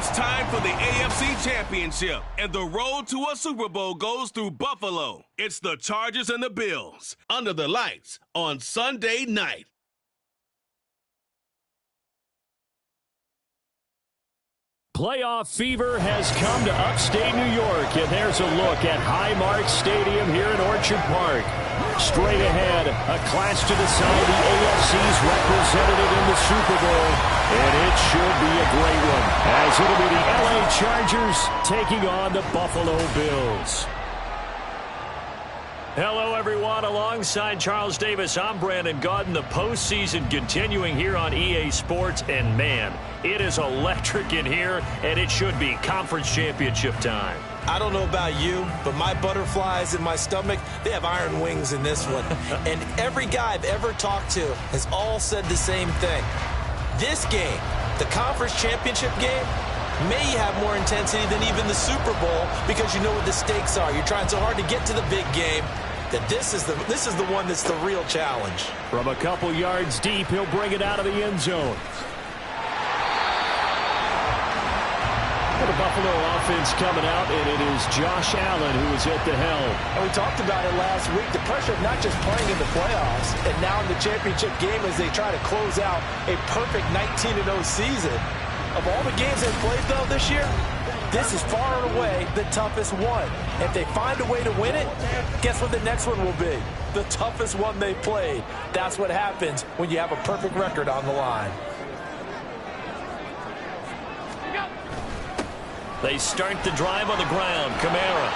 It's time for the AFC Championship, and the road to a Super Bowl goes through Buffalo. It's the Chargers and the Bills, under the lights on Sunday night. Playoff fever has come to upstate New York, and there's a look at Highmark Stadium here in Orchard Park. Straight ahead, a clash to decide the AFC's representative in the Super Bowl, and it should be a great one, as it'll be the LA Chargers taking on the Buffalo Bills. Hello, everyone. Alongside Charles Davis, I'm Brandon Gaudin. The postseason continuing here on EA Sports, and man, it is electric in here, and it should be conference championship time. I don't know about you, but my butterflies in my stomach, they have iron wings in this one. And every guy I've ever talked to has all said the same thing. This game, the conference championship game, may have more intensity than even the Super Bowl because you know what the stakes are. You're trying so hard to get to the big game that this is the one that's the real challenge. From a couple yards deep, he'll bring it out of the end zone. The Buffalo offense coming out, and it is Josh Allen who is at the helm. And we talked about it last week, the pressure of not just playing in the playoffs and now in the championship game as they try to close out a perfect 19-0 season. Of all the games they've played, though, this year, this is far and away the toughest one. If they find a way to win it, guess what the next one will be? The toughest one they played. That's what happens when you have a perfect record on the line. They start the drive on the ground. Kamara.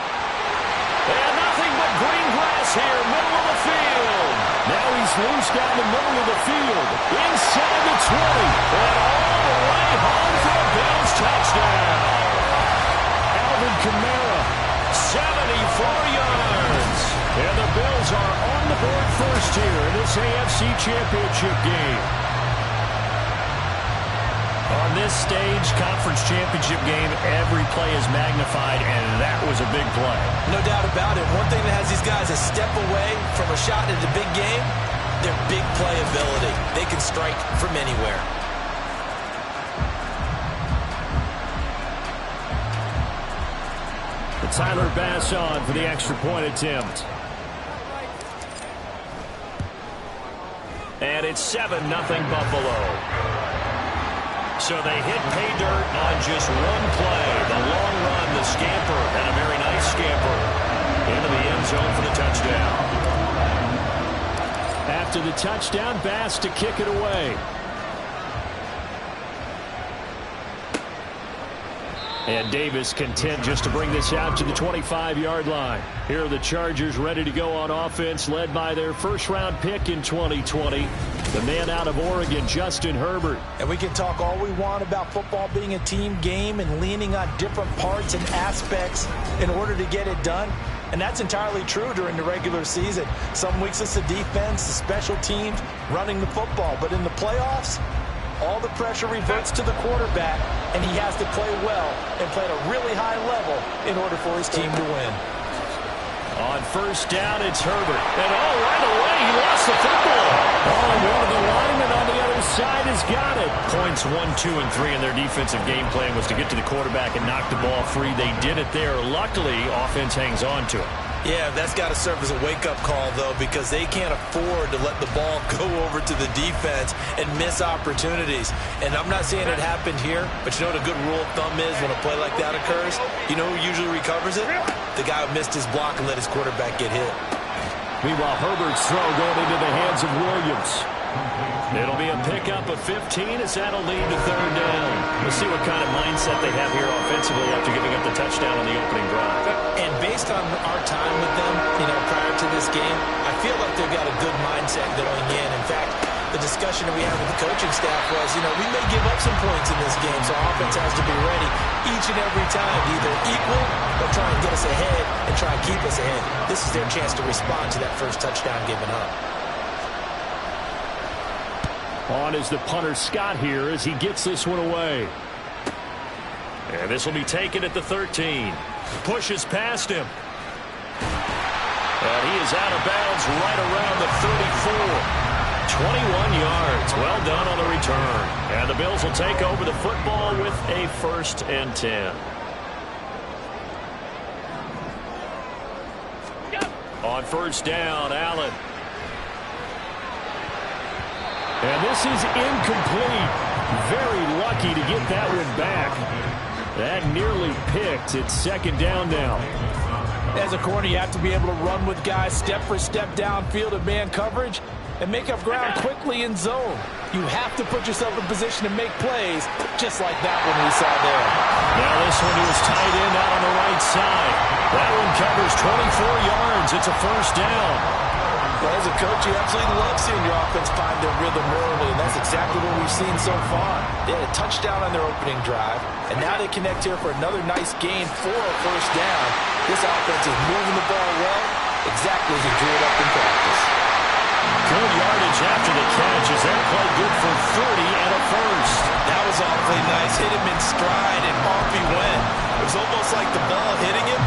And nothing but green grass here, middle of the field. Now he's loose down the middle of the field. Inside the 20. And all the way home for a Bills touchdown. Alvin Kamara, 74 yards. And the Bills are on the board first here in this AFC Championship game. On this stage, conference championship game, every play is magnified, and that was a big play. No doubt about it. One thing that has these guys a step away from a shot at the big game, their big play ability. They can strike from anywhere. Tyler Bass on for the extra point attempt. And it's 7-0 Buffalo. So they hit pay dirt on just one play. The long run, the scamper, and a very nice scamper into the end zone for the touchdown. After the touchdown, Bass to kick it away. And Davis content just to bring this out to the 25-yard line. Here are the Chargers ready to go on offense, led by their first-round pick in 2020, the man out of Oregon, Justin Herbert. And we can talk all we want about football being a team game and leaning on different parts and aspects in order to get it done. And that's entirely true during the regular season. Some weeks it's the defense, the special teams, running the football. But in the playoffs, all the pressure reverts to the quarterback, and he has to play well and play at a really high level in order for his team to win. On first down, it's Herbert. And right away, he lost the football. And one of the linemen on the other side has got it. Points 1, 2, and 3 in their defensive game plan was to get to the quarterback and knock the ball free. They did it there. Luckily, offense hangs on to it. Yeah, that's got to serve as a wake-up call, though, because they can't afford to let the ball go over to the defense and miss opportunities. And I'm not saying it happened here, but you know what a good rule of thumb is when a play like that occurs? You know who usually recovers it? The guy who missed his block and let his quarterback get hit. Meanwhile, Herbert's throw going into the hands of Williams. It'll be a pickup of 15 as that'll lead to third down. We'll see what kind of mindset they have here offensively after giving up the touchdown on the opening drive. And based on our time with them, prior to this game, I feel like they've got a good mindset going in. In fact, the discussion that we had with the coaching staff was, we may give up some points in this game, so our offense has to be ready each and every time to either equal or try and get us ahead and try and keep us ahead. This is their chance to respond to that first touchdown given up. On is the punter Scott here as he gets this one away. And this will be taken at the 13. Pushes past him. And he is out of bounds right around the 34. 21 yards. It's well done on the return. And the Bills will take over the football with a 1st and 10. On 1st down, Allen. And this is incomplete. Very lucky to get that one back. That nearly picked. It's 2nd down now. As a corner, you have to be able to run with guys step for step downfield in man coverage and make up ground quickly in zone. You have to put yourself in position to make plays, just like that one we saw there. Now this one he was tight end out on the right side. That one covers 24 yards. It's a 1st down. But as a coach, you absolutely love seeing your offense find their rhythm early, and that's exactly what we've seen so far. They had a touchdown on their opening drive, and now they connect here for another nice gain for a 1st down. This offense is moving the ball well, exactly as it drew it up in practice. Good yardage after the catch. Is that play good for 30 and a 1st? That was awfully nice. Hit him in stride, and off he went. It was almost like the ball hitting him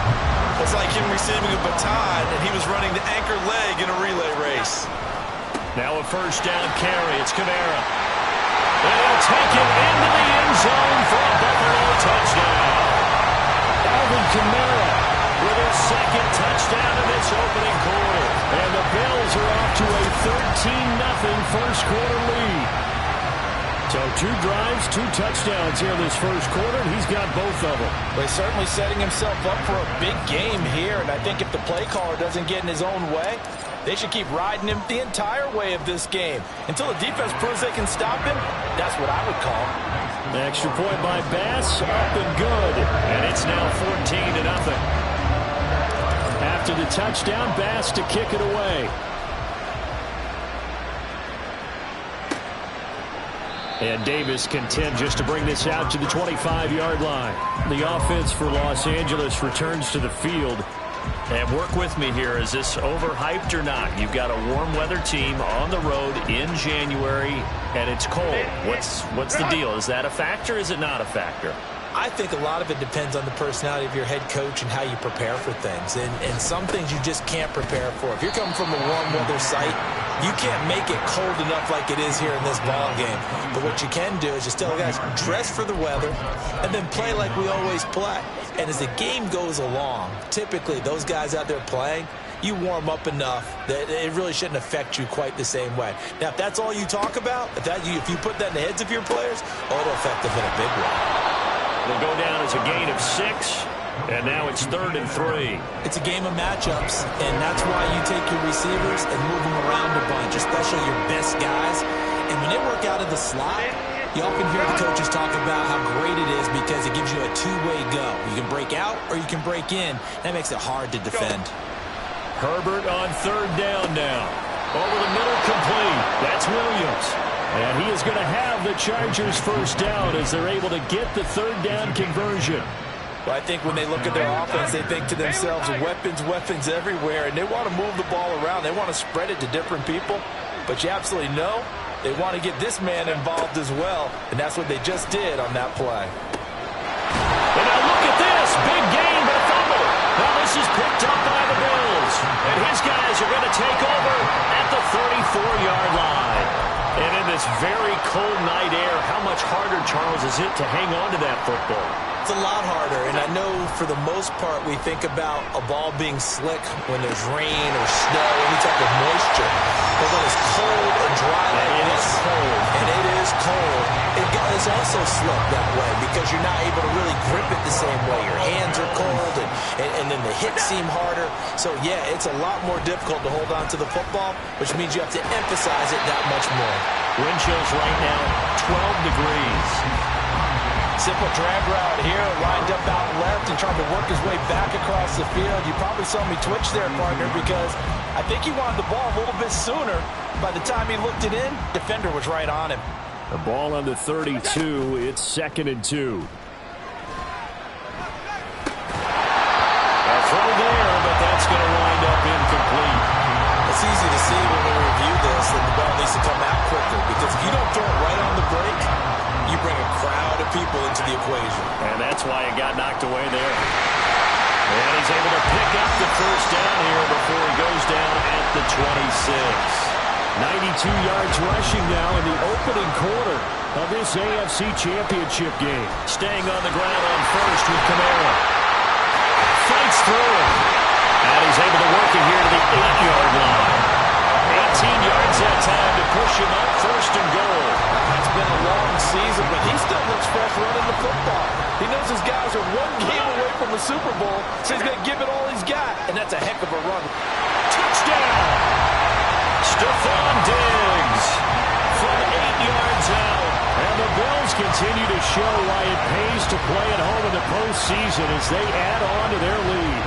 was like him receiving a baton, and he was running the anchor leg in a relay race. Now a 1st down carry. It's Kamara. And he'll take it into the end zone for a Buffalo touchdown. Alvin Kamara with his 2nd touchdown in this opening quarter. And the Bills are off to a 13-0 1st quarter lead. So 2 drives, 2 touchdowns here in this 1st quarter, and he's got both of them. But he's certainly setting himself up for a big game here, and I think if the play caller doesn't get in his own way, they should keep riding him the entire way of this game. Until the defense proves they can stop him, that's what I would call. The extra point by Bass, up and good. And it's now 14-0. After the touchdown, Bass to kick it away. And Davis content just to bring this out to the 25-yard line. The offense for Los Angeles returns to the field. And work with me here. Is this overhyped or not? You've got a warm weather team on the road in January, and it's cold. What's the deal? Is that a factor? Is it not a factor? I think a lot of it depends on the personality of your head coach and how you prepare for things. And some things you just can't prepare for. If you're coming from a warm weather site, you can't make it cold enough like it is here in this ball game. But what you can do is just tell guys, dress for the weather and then play like we always play. And as the game goes along, typically those guys out there playing, you warm up enough that it really shouldn't affect you quite the same way. Now, if that's all you talk about, if you put that in the heads of your players, it'll affect them in a big way. Will go down as a gain of 6, and now it's 3rd and 3. It's a game of matchups, and that's why you take your receivers and move them around a bunch, especially your best guys. And when they work out of the slot, you often hear the coaches talk about how great it is because it gives you a two-way go. You can break out or you can break in. That makes it hard to defend. Herbert on 3rd down now. Over the middle, complete. That's Williams. And he is going to have the Chargers 1st down as they're able to get the 3rd down conversion. Well, I think when they look at their offense, they think to themselves, weapons everywhere, and they want to move the ball around. They want to spread it to different people. But you absolutely know they want to get this man involved as well, and that's what they just did on that play. And now look at this. Big gain, but a fumble. Now this is picked up by the Bills. And his guys are going to take over at the 34-yard line. And in this very cold night air, how much harder, Charles, is it to hang on to that football? It's a lot harder, and I know for the most part we think about a ball being slick when there's rain or snow, any type of moisture. But when it's cold and dry like this, and it is cold, it's also slick that way because you're not able to really grip it the same way. Your hands are cold, and then the hits seem harder. So, yeah, it's a lot more difficult to hold on to the football, which means you have to emphasize it that much more. Wind chills right now, 12 degrees. Simple drag route here, lined up out left and trying to work his way back across the field. You probably saw me twitch there, partner, because I think he wanted the ball a little bit sooner. By the time he looked it in, defender was right on him. The ball on the 32. It's 2nd and 2. A throw there, but that's going to wind up incomplete. It's easy to see when we review this that the ball needs to come out quicker, because if you don't throw it right on the break, you bring a crowd of people into the equation. And that's why it got knocked away there. And he's able to pick up the 1st down here before he goes down at the 26. 92 yards rushing now in the opening quarter of this AFC Championship game. Staying on the ground on first with Camara. Fights through it. And he's able to work it here to the 8-yard line. 18 yards that time to push him up first and goal. It's been a long season, but he still looks fresh running the football. He knows his guys are one game away from the Super Bowl, so he's going to give it all he's got, and that's a heck of a run. Touchdown! Stephon Diggs from 8 yards out. And the Bills continue to show why it pays to play at home in the postseason as they add on to their lead.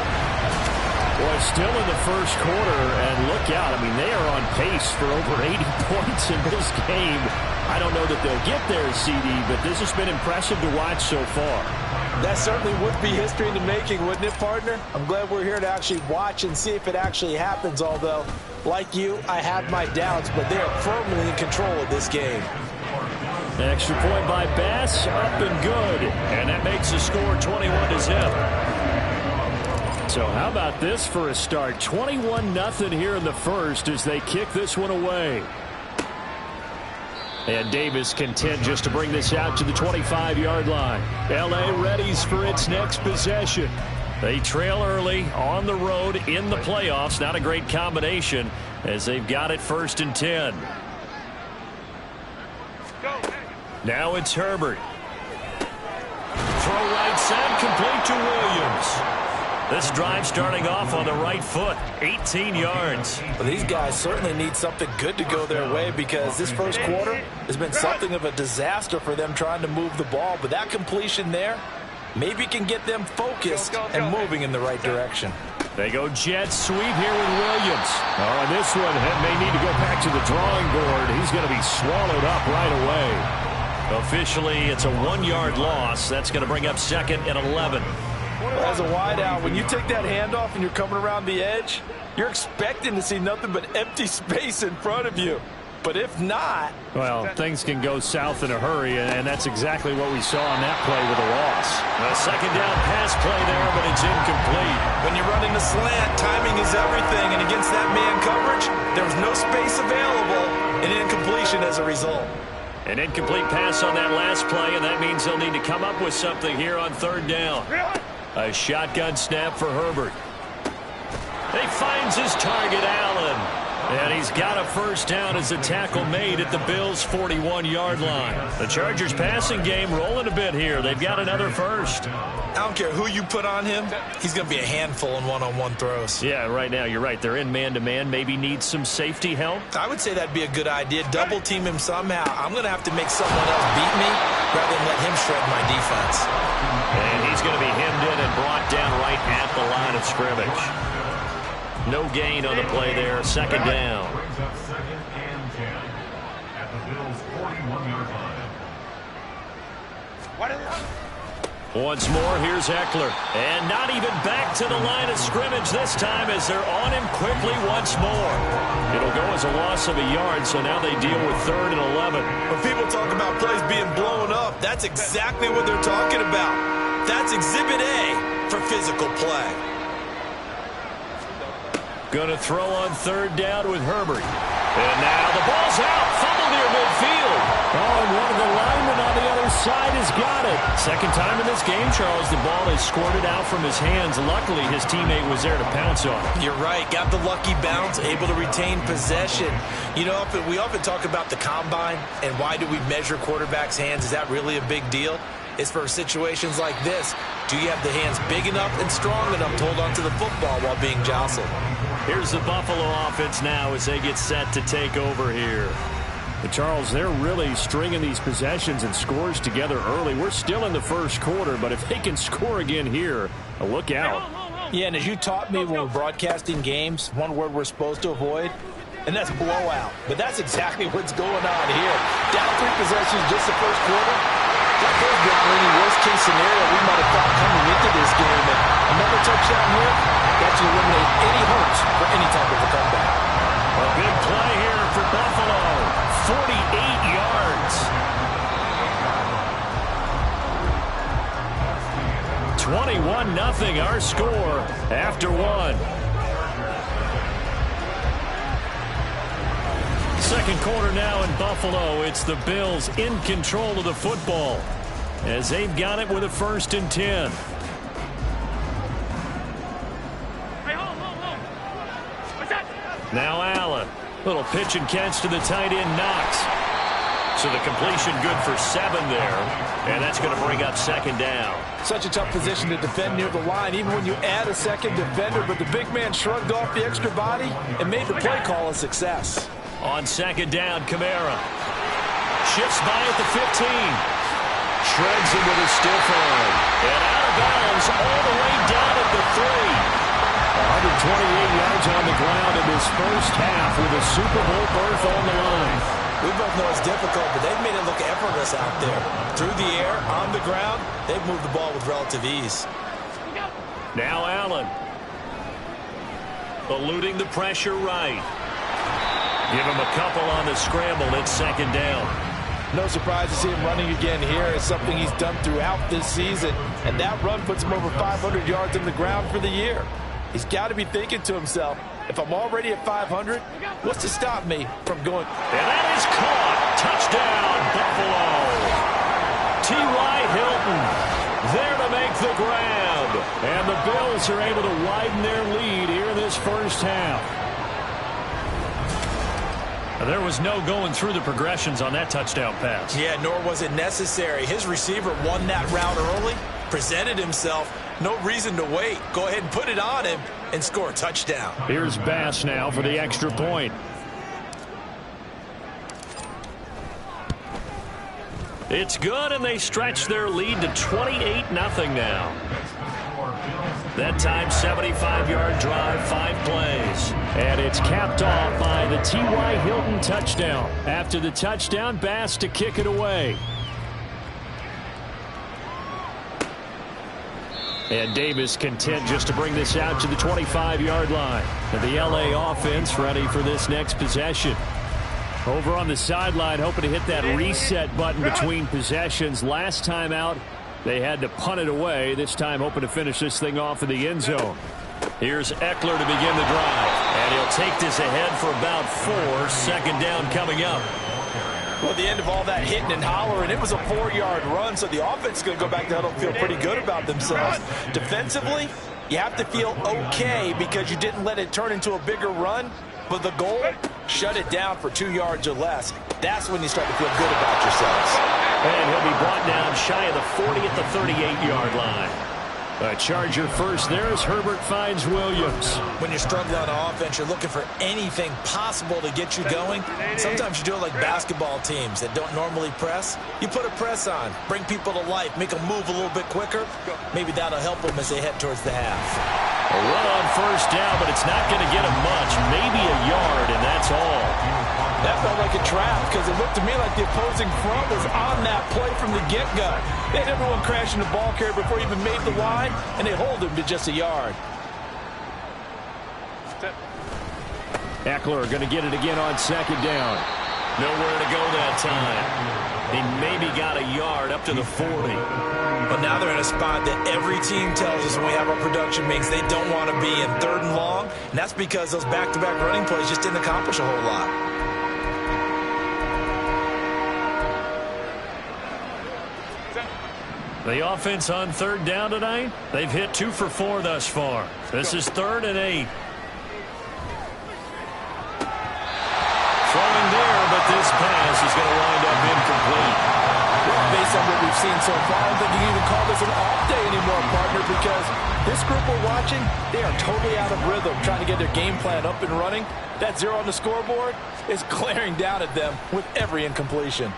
Boy, still in the first quarter, and look out. I mean, they are on pace for over 80 points in this game. I don't know that they'll get there, CD, but this has been impressive to watch so far. That certainly would be history in the making, wouldn't it, partner? I'm glad we're here to actually watch and see if it actually happens, although, like you, I have my doubts, but they are firmly in control of this game. Extra point by Bass, up and good. And that makes the score 21-0. So how about this for a start? 21-0 here in the first as they kick this one away. And Davis content just to bring this out to the 25-yard line. L.A. readies for its next possession. They trail early on the road in the playoffs. Not a great combination as they've got it 1st and 10. Now it's Herbert. Throw right side, complete to Williams. This drive starting off on the right foot, 18 yards. Well, these guys certainly need something good to go their way because this first quarter has been something of a disaster for them trying to move the ball. But that completion there maybe can get them focused and moving in the right direction. They go jet sweep here with Williams. Oh, and this one may need to go back to the drawing board. He's going to be swallowed up right away. Officially, it's a 1-yard loss. That's going to bring up 2nd and 11. As a wideout, when you take that handoff and you're coming around the edge, you're expecting to see nothing but empty space in front of you. But if not... Well, things can go south in a hurry, and that's exactly what we saw on that play with a loss. A 2nd down pass play there, but it's incomplete. When you're running the slant, timing is everything, and against that man coverage, there was no space available, and incompletion as a result. An incomplete pass on that last play, and that means they'll need to come up with something here on 3rd down. A shotgun snap for Herbert. He finds his target, Allen. And he's got a 1st down as a tackle made at the Bills' 41-yard line. The Chargers' passing game rolling a bit here. They've got another 1st. I don't care who you put on him. He's going to be a handful in one-on-one throws. Yeah, right now you're right. They're in man-to-man. Maybe need some safety help. I would say that'd be a good idea. Double team him somehow. I'm going to have to make someone else beat me rather than let him shred my defense. And he's going to be hemmed in and brought down right at the line of scrimmage. No gain on the play there. 2nd down. Once more, here's Eckler. And not even back to the line of scrimmage this time as they're on him quickly once more. It'll go as a loss of a yard, so now they deal with 3rd and 11. When people talk about plays being blown up, that's exactly what they're talking about. That's Exhibit A for physical play. Going to throw on 3rd down with Herbert. And now the ball's out. Fumble near midfield. Oh, and one of the linemen on the other side has got it. 2nd time in this game, Charles, the ball is squirted out from his hands. Luckily, his teammate was there to pounce on it. You're right. Got the lucky bounce, able to retain possession. You know, we often talk about the combine and why do we measure quarterbacks' hands. Is that really a big deal? It's for situations like this. Do you have the hands big enough and strong enough to hold onto the football while being jostled? Here's the Buffalo offense now as they get set to take over here. But Charles, they're really stringing these possessions and scores together early. We're still in the first quarter, but if they can score again here, look out. Yeah, and as you taught me when we're broadcasting games, one word we're supposed to avoid, and that's blowout. But that's exactly what's going on here. Down 3 possessions just the first quarter. That goes beyond any worst-case scenario we might have thought coming into this game. And another touchdown here, that should eliminate any hopes for any type of a comeback. A big play here for Buffalo. 48 yards. 21-0 our score after 1. Second quarter now in Buffalo. It's the Bills in control of the football as they've got it with a 1st and 10. Now Allen. Little pitch and catch to the tight end, Knox. So the completion good for 7 there. And that's going to bring up 2nd down. Such a tough position to defend near the line, even when you add a second defender. But the big man shrugged off the extra body and made the play call a success. On 2nd down, Kamara. Shifts by at the 15. Shreds him with a stiff arm. And out of bounds all the way down at the 3. 128 yards on the ground in this first half with a Super Bowl berth on the line. We both know it's difficult, but they've made it look effortless out there. Through the air, on the ground, they've moved the ball with relative ease. Now Allen. Eluding the pressure right. Give him a couple on the scramble. It's 2nd down. No surprise to see him running again here. It's something he's done throughout this season. And that run puts him over 500 yards on the ground for the year. He's got to be thinking to himself, if I'm already at 500, what's to stop me from going? And that is caught. Touchdown, Buffalo. T.Y. Hilton there to make the grab. And the Bills are able to widen their lead here in this first half. There was no going through the progressions on that touchdown pass. Yeah, nor was it necessary. His receiver won that route early, presented himself. No reason to wait. Go ahead and put it on him and score a touchdown. Here's Bass now for the extra point. It's good, and they stretch their lead to 28-0 now. That time, 75-yard drive, 5 plays. And it's capped off by the T.Y. Hilton touchdown. After the touchdown, Bass to kick it away. And Davis content just to bring this out to the 25-yard line. And the L.A. offense ready for this next possession. Over on the sideline, hoping to hit that reset button between possessions. Last time out, they had to punt it away. This time hoping to finish this thing off in the end zone. Here's Eckler to begin the drive. And he'll take this ahead for about 4. 2nd down coming up. Well, at the end of all that hitting and hollering, it was a 4-yard run, so the offense is going to go back to huddle and feel pretty good about themselves. Defensively, you have to feel okay because you didn't let it turn into a bigger run. But the goal, shut it down for 2 yards or less. That's when you start to feel good about yourselves. And he'll be brought down shy of the 40 at the 38-yard line. A Charger first there as Herbert finds Williams. When you're struggling on offense, you're looking for anything possible to get you going. Sometimes you do it like basketball teams that don't normally press. You put a press on, bring people to life, make them move a little bit quicker. Maybe that'll help them as they head towards the half. A run on 1st down, but it's not going to get him much. Maybe a yard, and that's all. That felt like a trap because it looked to me like the opposing front was on that play from the get-go. They had everyone crashing the ball carrier before he even made the line, and they hold him to just a yard. Eckler going to get it again on 2nd down. Nowhere to go that time. He maybe got a yard up to the 40. But now they're in a spot that every team tells us when we have our production meetings they don't want to be in 3rd and long, and that's because those back-to-back running plays just didn't accomplish a whole lot. The offense on 3rd down tonight, they've hit 2 for 4 thus far. This is 3rd and 8. Throwing there, but this pass is going to wind up incomplete. Well, based on what we've seen so far, I don't think you can even call this an off day anymore, partner, because this group we're watching, they are totally out of rhythm, trying to get their game plan up and running. That 0 on the scoreboard is glaring down at them with every incompletion.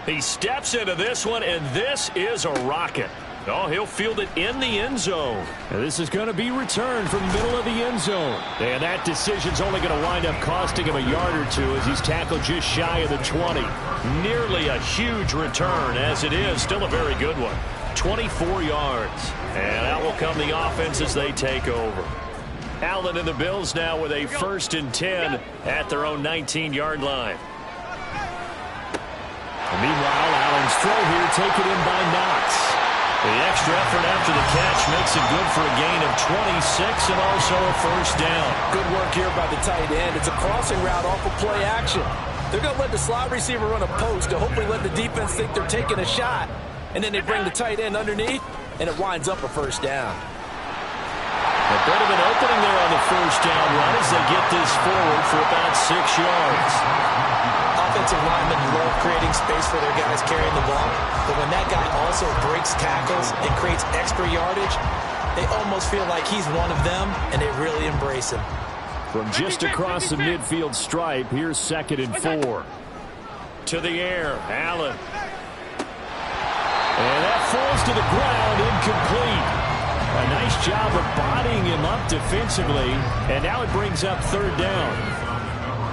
He steps into this one, and this is a rocket. Oh, he'll field it in the end zone. And this is going to be returned from the middle of the end zone. And that decision's only going to wind up costing him a yard or 2 as he's tackled just shy of the 20. Nearly a huge return, as it is still a very good one. 24 yards. And out will come the offense as they take over. Allen and the Bills now with a 1st and 10 at their own 19-yard line. And meanwhile, Allen's throw here taken in by Knox. The extra effort after the catch makes it good for a gain of 26 and also a 1st down. Good work here by the tight end. It's a crossing route off of play action. They're going to let the slot receiver run a post to hopefully let the defense think they're taking a shot. And then they bring the tight end underneath, and it winds up a first down. A bit of an opening there on the first down run as they get this forward for about 6 yards. Offensive linemen love creating space for their guys carrying the ball. But when that guy also breaks tackles and creates extra yardage, they almost feel like he's one of them, and they really embrace him. From just across the midfield stripe, here's 2nd and 4. To the air, Allen. And that falls to the ground, incomplete. A nice job of bodying him up defensively, and now it brings up 3rd down.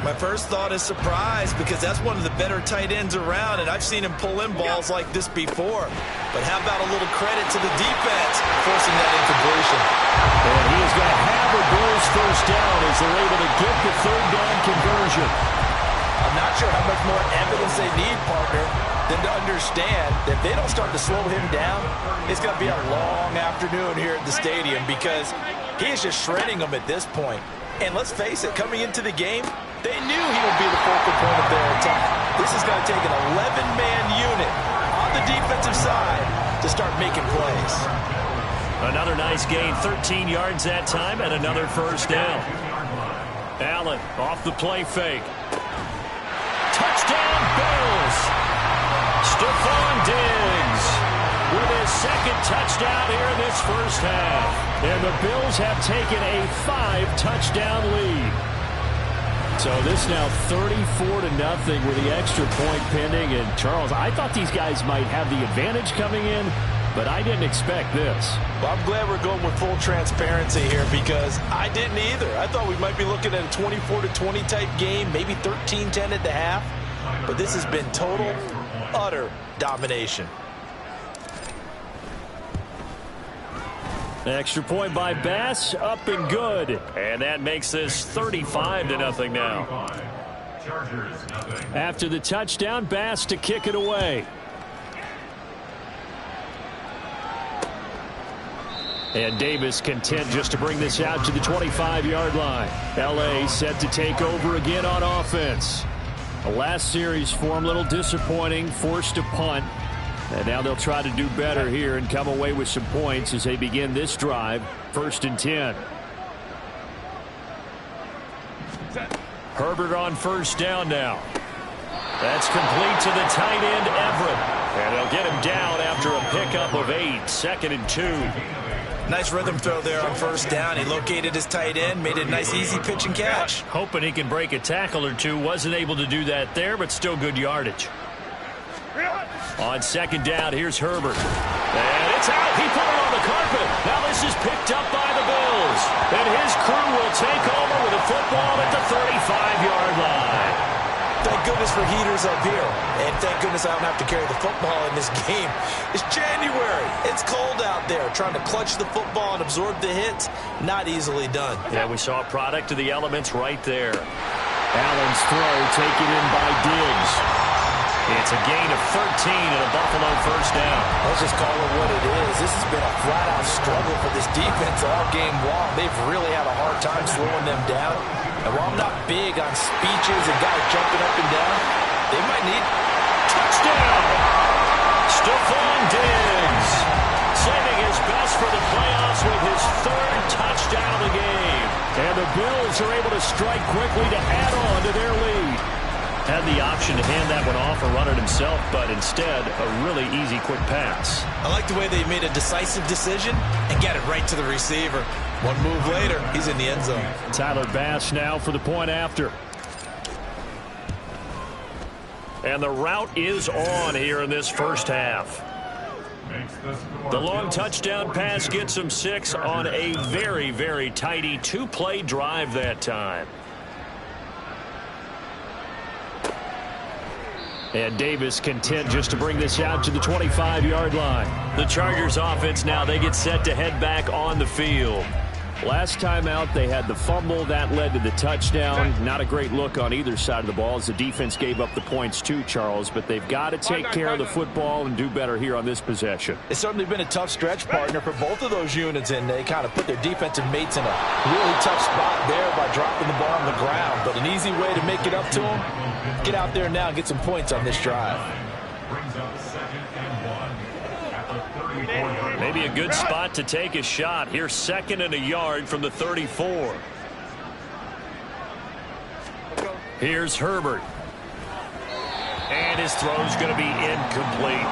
My first thought is surprise, because that's one of the better tight ends around, and I've seen him pull in balls like this before. But how about a little credit to the defense forcing that incompletion? And he is going to have a Bills first down as they're able to get the 3rd down conversion. I'm not sure how much more evidence they need, partner, than to understand that if they don't start to slow him down, it's going to be a long afternoon here at the stadium, because he is just shredding them at this point. And let's face it, coming into the game, they knew he would be the focal point of their attack. This is going to take an 11-man unit on the defensive side to start making plays. Another nice gain, 13 yards that time, and another first down. Allen off the play fake. Touchdown, Bills! Stephon Diggs with his 2nd touchdown here in this first half. And the Bills have taken a 5-touchdown lead. So this now 34-0 with the extra point pending. And Charles, I thought these guys might have the advantage coming in, but I didn't expect this. Well, I'm glad we're going with full transparency here, because I didn't either. I thought we might be looking at a 24-20 type game, maybe 13-10 at the half. But this has been total, utter domination. Extra point by Bass, up and good. And that makes this 35-0 now. After the touchdown, Bass to kick it away. And Davis content just to bring this out to the 25-yard line. L.A. set to take over again on offense. The last series for him, a little disappointing, forced a punt. And now they'll try to do better here and come away with some points as they begin this drive. 1st and 10. Herbert on first down now. That's complete to the tight end, Everett. And they'll get him down after a pickup of 8. 2nd and 2. Nice rhythm throw there on first down. He located his tight end, made it a nice easy pitch and catch. Hoping he can break a tackle or two. Wasn't able to do that there, but still good yardage. On 2nd down, here's Herbert. And it's out. He put it on the carpet. Now this is picked up by the Bills. And his crew will take over with a football at the 35-yard line. Thank goodness for heaters up here. And thank goodness I don't have to carry the football in this game. It's January. It's cold out there. Trying to clutch the football and absorb the hits, not easily done. Yeah, we saw a product of the elements right there. Allen's throw taken in by Diggs. It's a gain of 13 and a Buffalo first down. Let's just call it what it is. This has been a flat-out struggle for this defense all game long. They've really had a hard time slowing them down. And while I'm not big on speeches and guys jumping up and down, they might need touchdown. Stephon Diggs saving his best for the playoffs with his 3rd touchdown of the game. And the Bills are able to strike quickly to add on to their lead. Had the option to hand that one off or run it himself, but instead, a really easy, quick pass. I like the way they made a decisive decision and got it right to the receiver. One move later, he's in the end zone. Tyler Bass now for the point after. And the route is on here in this first half. The long touchdown pass gets him 6 on a very, very tidy 2-play drive that time. And Davis content just to bring this out to the 25-yard line. The Chargers offense now, they get set to head back on the field. Last time out, they had the fumble. That led to the touchdown. Not a great look on either side of the ball as the defense gave up the points too, Charles. But they've got to take care of the football and do better here on this possession. It's certainly been a tough stretch, partner, for both of those units, and they kind of put their defensive mates in a really tough spot there by dropping the ball on the ground. But an easy way to make it up to them, Get out there now and get some points on this drive. Maybe a good spot to take a shot. Here's 2nd and a yard from the 34. Here's Herbert. And his throw's going to be incomplete.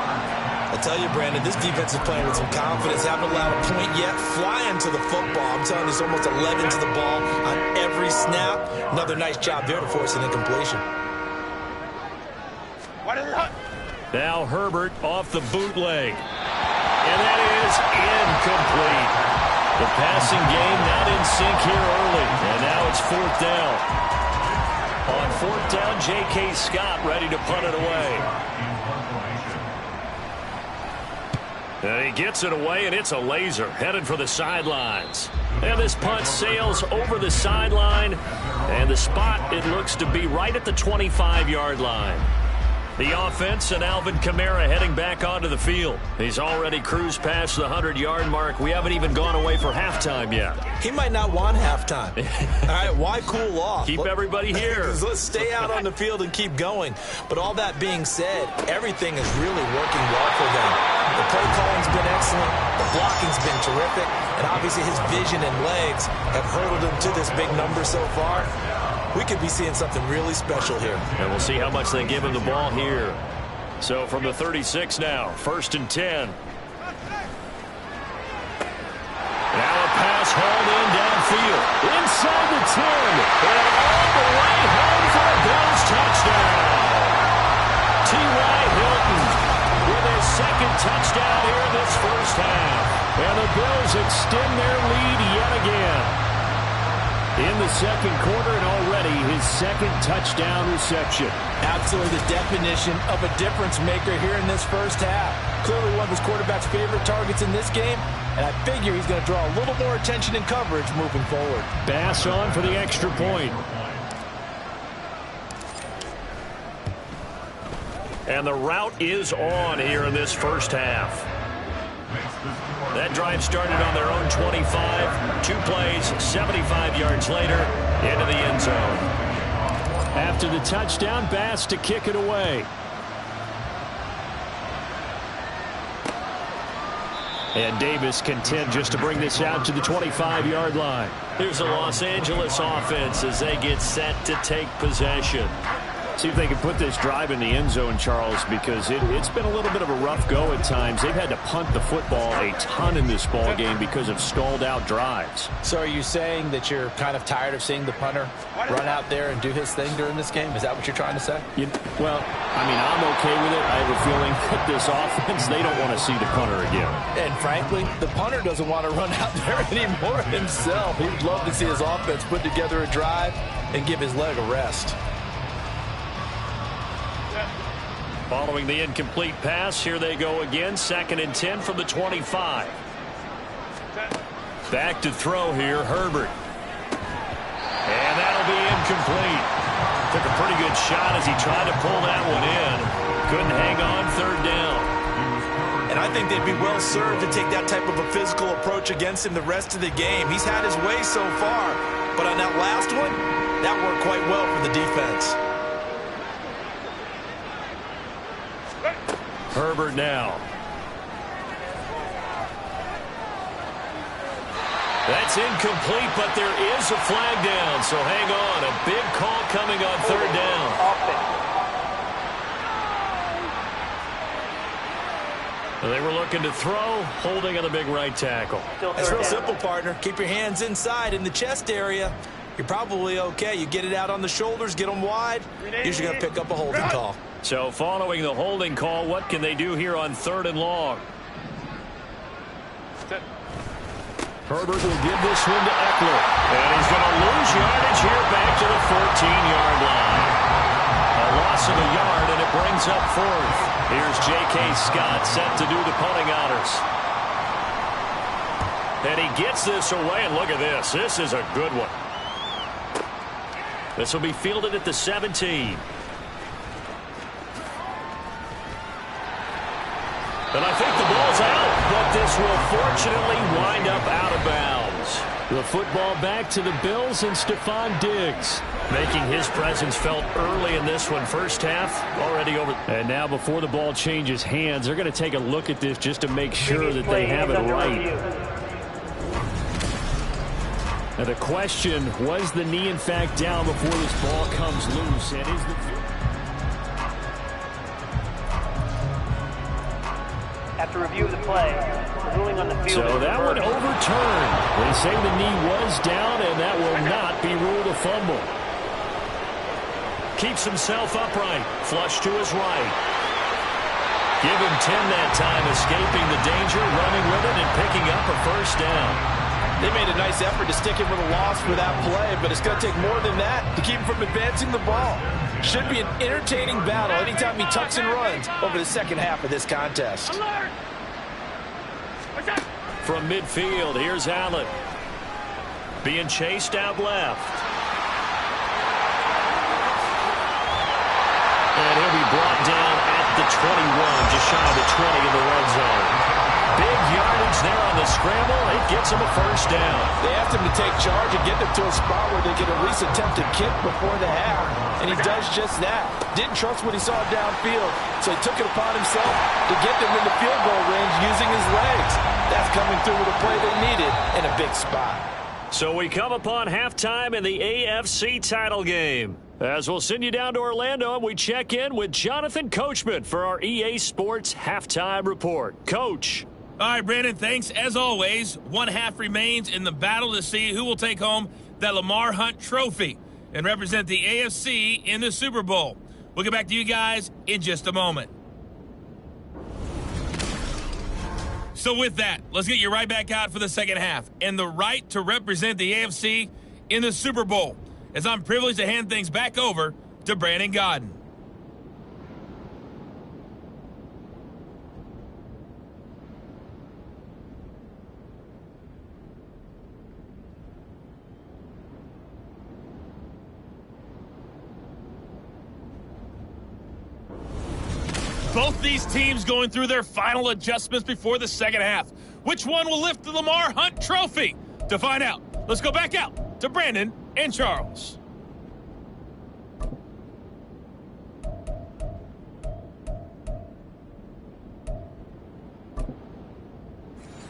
I tell you, Brandon, this defense is playing with some confidence. Haven't allowed a point yet. Flying to the football. I'm telling you, it's almost 11 to the ball on every snap. Another nice job there to force an incompletion. Now Herbert off the bootleg. And that is incomplete. The passing game not in sync here early. And now it's 4th down. On 4th down, J.K. Scott ready to punt it away. And he gets it away, and it's a laser headed for the sidelines. And this punt sails over the sideline. And the spot, it looks to be right at the 25-yard line. The offense and Alvin Kamara heading back onto the field. He's already cruised past the 100-yard mark. We haven't even gone away for halftime yet. He might not want halftime. All right, why cool off? Keep everybody here. Let's stay out on the field and keep going. But all that being said, everything is really working well for them. The play calling's been excellent. The blocking's been terrific. And obviously his vision and legs have hurdled him to this big number so far. We could be seeing something really special here. And we'll see how much they give him the ball here. So from the 36 now, 1st and 10. Now a pass hauled in downfield. Inside the 10. And all the way home for a Bills touchdown. T.Y. Hilton with his 2nd touchdown here in this first half. And the Bills extend their lead yet again. In the 2nd quarter, and already his 2nd touchdown reception. Absolutely the definition of a difference maker here in this first half. Clearly one of his quarterback's favorite targets in this game, and I figure he's going to draw a little more attention and coverage moving forward. Bass on for the extra point. And the route is on here in this first half. That drive started on their own 25. 2 plays, 75 yards later, into the end zone. After the touchdown, Bass to kick it away. And Davis content just to bring this out to the 25-yard line. Here's the Los Angeles offense as they get set to take possession. See if they can put this drive in the end zone, Charles, because it's been a little bit of a rough go at times. They've had to punt the football a ton in this ball game because of stalled-out drives. So are you saying that you're kind of tired of seeing the punter run out there and do his thing during this game? Is that what you're trying to say? Well, I mean, I'm okay with it. I have a feeling that this offense, they don't want to see the punter again. And frankly, the punter doesn't want to run out there anymore himself. He'd love to see his offense put together a drive and give his leg a rest. Following the incomplete pass, here they go again. 2nd and 10 from the 25. Back to throw here, Herbert. And that'll be incomplete. Took a pretty good shot as he tried to pull that one in. Couldn't hang on 3rd down. And I think they'd be well served to take that type of a physical approach against him the rest of the game. He's had his way so far, but on that last one, that worked quite well for the defense. Herbert now. That's incomplete, but there is a flag down, so hang on. A big call coming on 3rd down. They were looking to throw, holding on the big right tackle. That's real simple, partner. Keep your hands inside in the chest area. You're probably okay. You get it out on the shoulders, get them wide. Usually going to pick up a holding call. So following the holding call, what can they do here on 3rd and long? Herbert will give this one to Eckler. And he's going to lose yardage here back to the 14-yard line. A loss of a yard, and it brings up 4th. Here's J.K. Scott set to do the punting honors. And he gets this away, and look at this. This is a good one. This will be fielded at the 17. And I think the ball's out, but this will fortunately wind up out of bounds. The football back to the Bills and Stephon Diggs, making his presence felt early in this one. First half already over. And now before the ball changes hands, they're going to take a look at this just to make sure that they have it right. Now the question, was the knee in fact down before this ball comes loose? And is the... After review of the play, ruling on the field. So that one overturned. They say the knee was down, and that will not be ruled a fumble. Keeps himself upright. Flush to his right. Give him 10 that time, escaping the danger, running with it, and picking up a first down. They made a nice effort to stick him with a loss for that play, but it's going to take more than that to keep him from advancing the ball. Should be an entertaining battle anytime he tucks and runs over the second half of this contest. Alert! From midfield, here's Allen. Being chased out left. And he'll be brought down at the 21, just shy of the 20 in the red zone. Big yardage there on the scramble. It gets him a first down. They asked him to take charge and get them to a spot where they could at least attempt a kick before the half, and he does just that. Didn't trust what he saw downfield, so he took it upon himself to get them in the field goal range using his legs. That's coming through with a play they needed in a big spot. So we come upon halftime in the AFC title game. As we'll send you down to Orlando, and we check in with Jonathan Coachman for our EA Sports Halftime Report. Coach. All right, Brandon, thanks. As always, one half remains in the battle to see who will take home that Lamar Hunt trophy and represent the AFC in the Super Bowl. We'll get back to you guys in just a moment. So with that, let's get you right back out for the second half and the right to represent the AFC in the Super Bowl, as I'm privileged to hand things back over to Brandon Godden. Both these teams going through their final adjustments before the second half. Which one will lift the Lamar Hunt trophy? To find out, let's go back out to Brandon and Charles.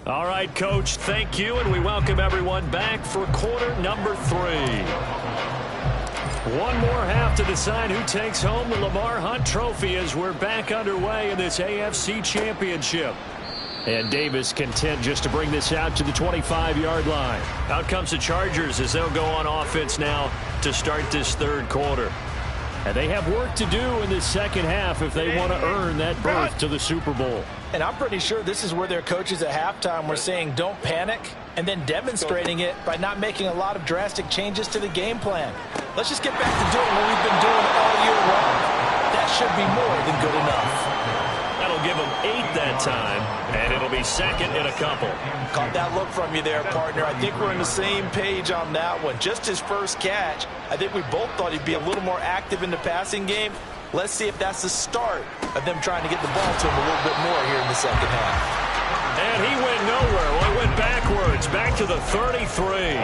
All right, Coach, thank you, and we welcome everyone back for quarter number 3. One more half to decide who takes home the Lamar Hunt trophy as we're back underway in this AFC Championship. And Davis content just to bring this out to the 25-yard line. Out comes the Chargers as they'll go on offense now to start this third quarter. And they have work to do in this second half if they want to earn that berth to the Super Bowl. And I'm pretty sure this is where their coaches at halftime were saying don't panic, and then demonstrating it by not making a lot of drastic changes to the game plan. Let's just get back to doing what we've been doing all year long. That should be more than good enough. That'll give them 8 that time, and it'll be second in a couple. Caught that look from you there, partner. I think we're on the same page on that one. Just his first catch. I think we both thought he'd be a little more active in the passing game. Let's see if that's the start of them trying to get the ball to him a little bit more here in the second half. And he went nowhere. Well, he went backwards, back to the 33.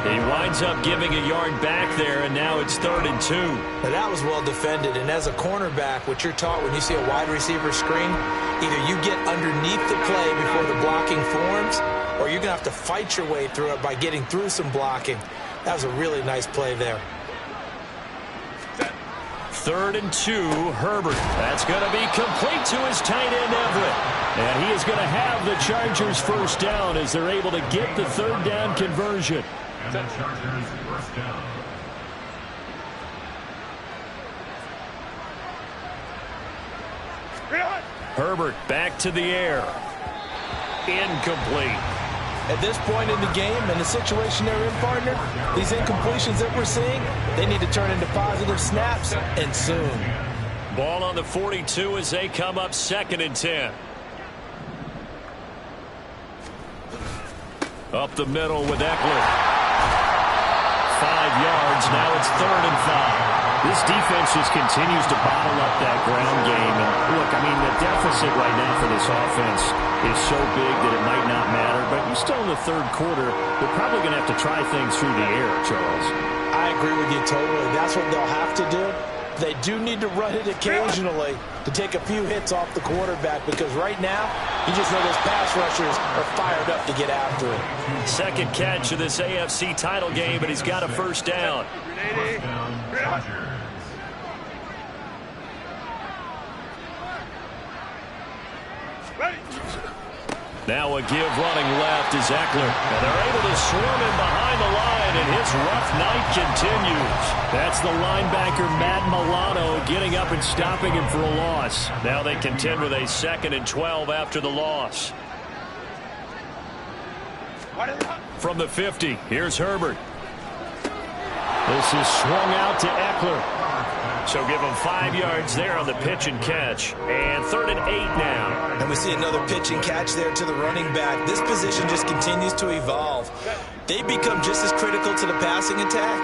He winds up giving a yard back there, and now it's 3rd and 2. Now that was well defended, and as a cornerback, what you're taught when you see a wide receiver screen, either you get underneath the play before the blocking forms, or you're going to have to fight your way through it by getting through some blocking. That was a really nice play there. 3rd and 2, Herbert. That's going to be complete to his tight end, Everett. And he is going to have the Chargers first down as they're able to get the 3rd down conversion. And the Chargers first down. Herbert back to the air. Incomplete. At this point in the game and the situation they're in, partner, these incompletions that we're seeing, they need to turn into positive snaps, and soon. Ball on the 42 as they come up 2nd and 10. Up the middle with Eckler. 5 yards. Now it's 3rd and 5. This defense just continues to bottle up that ground game. And look, I mean, the deficit right now for this offense is so big that it might not matter. But you're still in the third quarter. They're probably going to have to try things through the air, Charles. I agree with you totally. That's what they'll have to do. They do need to run it occasionally to take a few hits off the quarterback, because right now, you just know those pass rushers are fired up to get after it. Second catch of this AFC title game, but he's got a first down. First down, Chargers. Now a give running left is Eckler. And they're able to swarm him behind the line, and his rough night continues. That's the linebacker, Matt Milano, getting up and stopping him for a loss. Now they contend with a 2nd and 12 after the loss. From the 50, here's Herbert. This is swung out to Eckler. So give him 5 yards there on the pitch and catch. And 3rd and 8 now. And we see another pitch and catch there to the running back. This position just continues to evolve. They become just as critical to the passing attack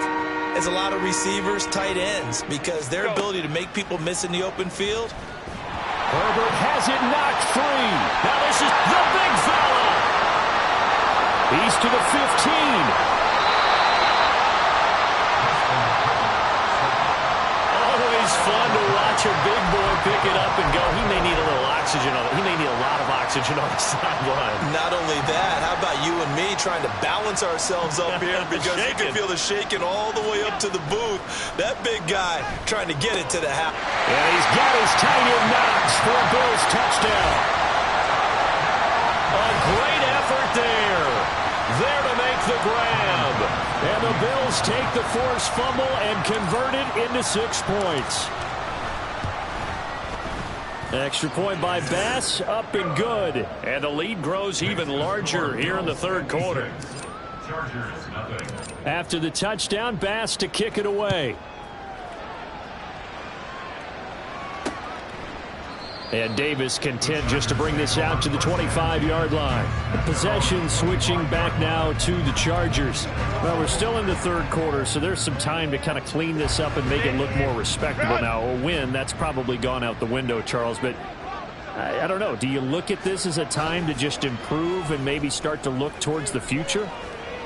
as a lot of receivers, tight ends, because their ability to make people miss in the open field. Herbert has it knocked free. Now this is the big fella. He's to the 15. Fun to watch a big boy pick it up and go. He may need a little oxygen on it. He may need a lot of oxygen on the sideline. Not only that, how about you and me trying to balance ourselves up here, because you can feel the shaking all the way up to the booth. That big guy trying to get it to the house. And he's got his tight end knocks for a Bills touchdown. A great effort there. There to make the grab. And the Bills take the forced fumble and convert it into 6 points. Extra point by Bass, up and good. And the lead grows even larger here in the third quarter. Chargers, nothing. After the touchdown, Bass to kick it away. And Davis content just to bring this out to the 25-yard line. Possession switching back now to the Chargers. Well, we're still in the third quarter, so there's some time to kind of clean this up and make it look more respectable. Now, a win, that's probably gone out the window, Charles, but I don't know. Do you look at this as a time to just improve and maybe start to look towards the future?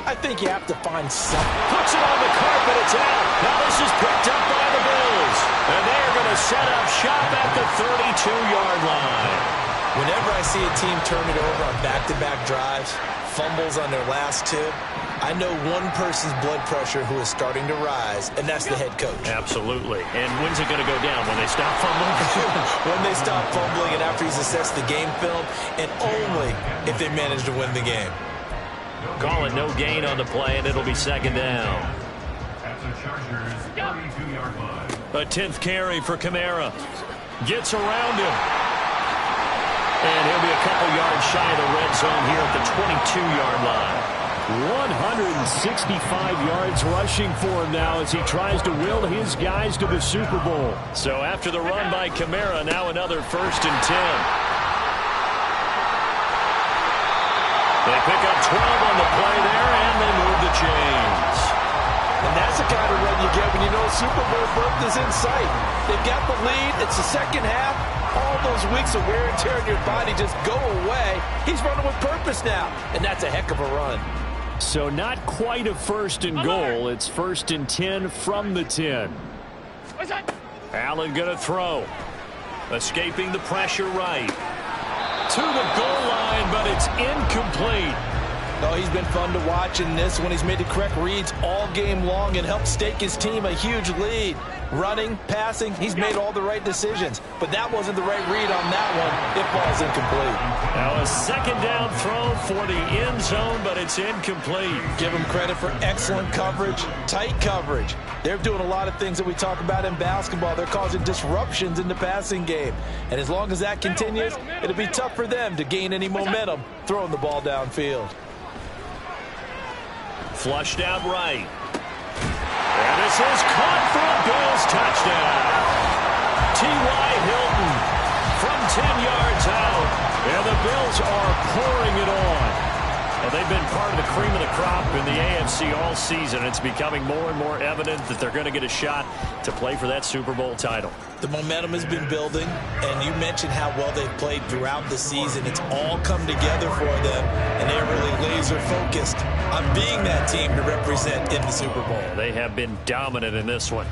I think you have to find something. Puts it on the carpet. It's out. Now this is picked up by the Bills. And they're going to set up shop at the 32-yard line. Whenever I see a team turn it over on back-to-back drives, fumbles on their last 2, I know one person's blood pressure who is starting to rise, and that's the head coach. Absolutely. And when's it going to go down? When they stop fumbling? When they stop fumbling and after he's assessed the game film, and only if they manage to win the game. Call it no gain on the play, and it'll be 2nd down. At the Chargers, 32-yard line. A 10th carry for Kamara. Gets around him. And he'll be a couple yards shy of the red zone here at the 22-yard line. 165 yards rushing for him now as he tries to will his guys to the Super Bowl. So after the run by Kamara, now another 1st and 10. They pick up 12 on the play there, and they move the chains. And that's the kind of run you get when you know Super Bowl berth is in sight. They've got the lead. It's the second half. All those weeks of wear and tear in your body just go away. He's running with purpose now, and that's a heck of a run. So not quite a 1st and goal. It's 1st and 10 from the 10. Allen going to throw. Escaping the pressure right. To the goal line, but it's incomplete. Oh, he's been fun to watch in this when he's made the correct reads all game long and helped stake his team a huge lead. Running, passing, he's made all the right decisions. But that wasn't the right read on that one. It falls incomplete. Now a 2nd down throw for the end zone, but it's incomplete. Give him credit for excellent coverage, tight coverage. They're doing a lot of things that we talk about in basketball. They're causing disruptions in the passing game. And as long as that continues, it'll be tough for them to gain any momentum throwing the ball downfield. Flushed out right. And this is caught for a Bills touchdown. T.Y. Hilton from 10 yards out. And the Bills are pouring it on. Well, they've been part of the cream of the crop in the AFC all season. It's becoming more and more evident that they're going to get a shot to play for that Super Bowl title. The momentum has been building, and you mentioned how well they've played throughout the season. It's all come together for them, and they're really laser-focused on being that team to represent in the Super Bowl. They have been dominant in this one.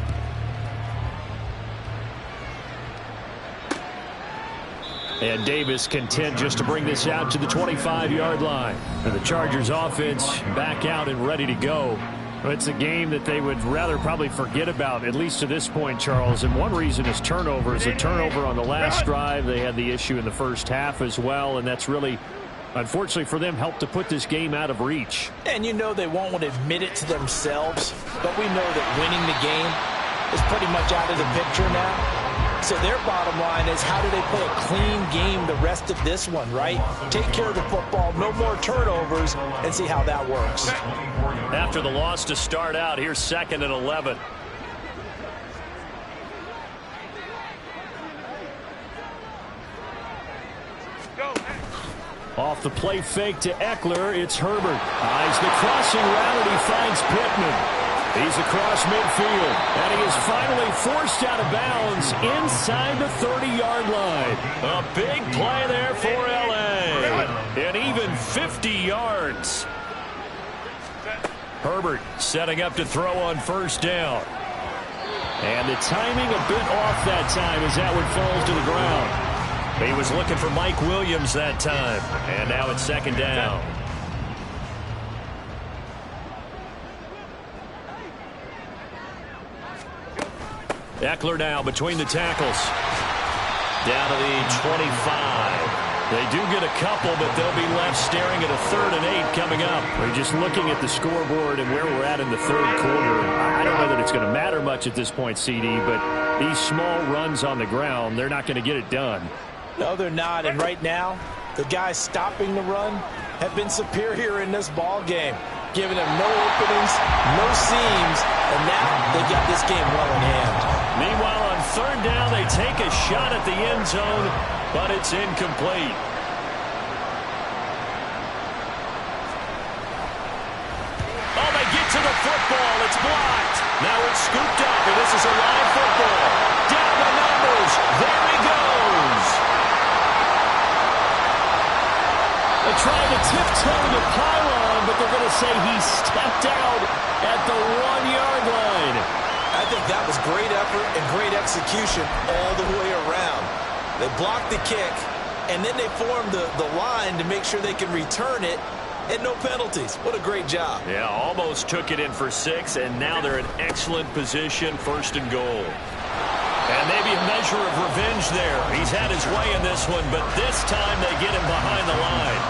And Davis content just to bring this out to the 25-yard line. And the Chargers offense back out and ready to go. It's a game that they would rather probably forget about, at least to this point, Charles. And one reason is turnovers. A turnover on the last drive. They had the issue in the first half as well, and that's really, unfortunately for them, helped to put this game out of reach. And you know they won't want to admit it to themselves, but we know that winning the game is pretty much out of the picture now. So their bottom line is, how do they play a clean game the rest of this one, right? Take care of the football, no more turnovers, and see how that works. After the loss to start out, here's 2nd and 11. Off the play fake to Eckler, it's Herbert. Eyes the crossing route, and he finds Pittman. He's across midfield, and he is finally forced out of bounds inside the 30-yard line. A big play there for L.A. And even 50 yards. Herbert setting up to throw on first down. And the timing a bit off that time as that one falls to the ground. He was looking for Mike Williams that time. And now it's 2nd down. Eckler now between the tackles. Down to the 25. They do get a couple, but they'll be left staring at a 3rd and 8 coming up. We're just looking at the scoreboard and where we're at in the 3rd quarter. I don't know that it's going to matter much at this point, CD, but these small runs on the ground, they're not going to get it done. No, they're not. And right now, the guys stopping the run have been superior in this ball game, giving them no openings, no seams, and now they got this game well in hand. Meanwhile, on 3rd down, they take a shot at the end zone, but it's incomplete. Oh, they get to the football. It's blocked. Now it's scooped up, and this is a live football. Down the numbers. There he goes. They're trying to tiptoe the pylon, but they're going to say he stepped out at the 1-yard line. I think that was great effort and great execution all the way around. They blocked the kick, and then they formed the line to make sure they can return it, and no penalties. What a great job. Yeah, almost took it in for 6, and now they're in excellent position, 1st and goal. And maybe a measure of revenge there. He's had his way in this one, but this time they get him behind the line.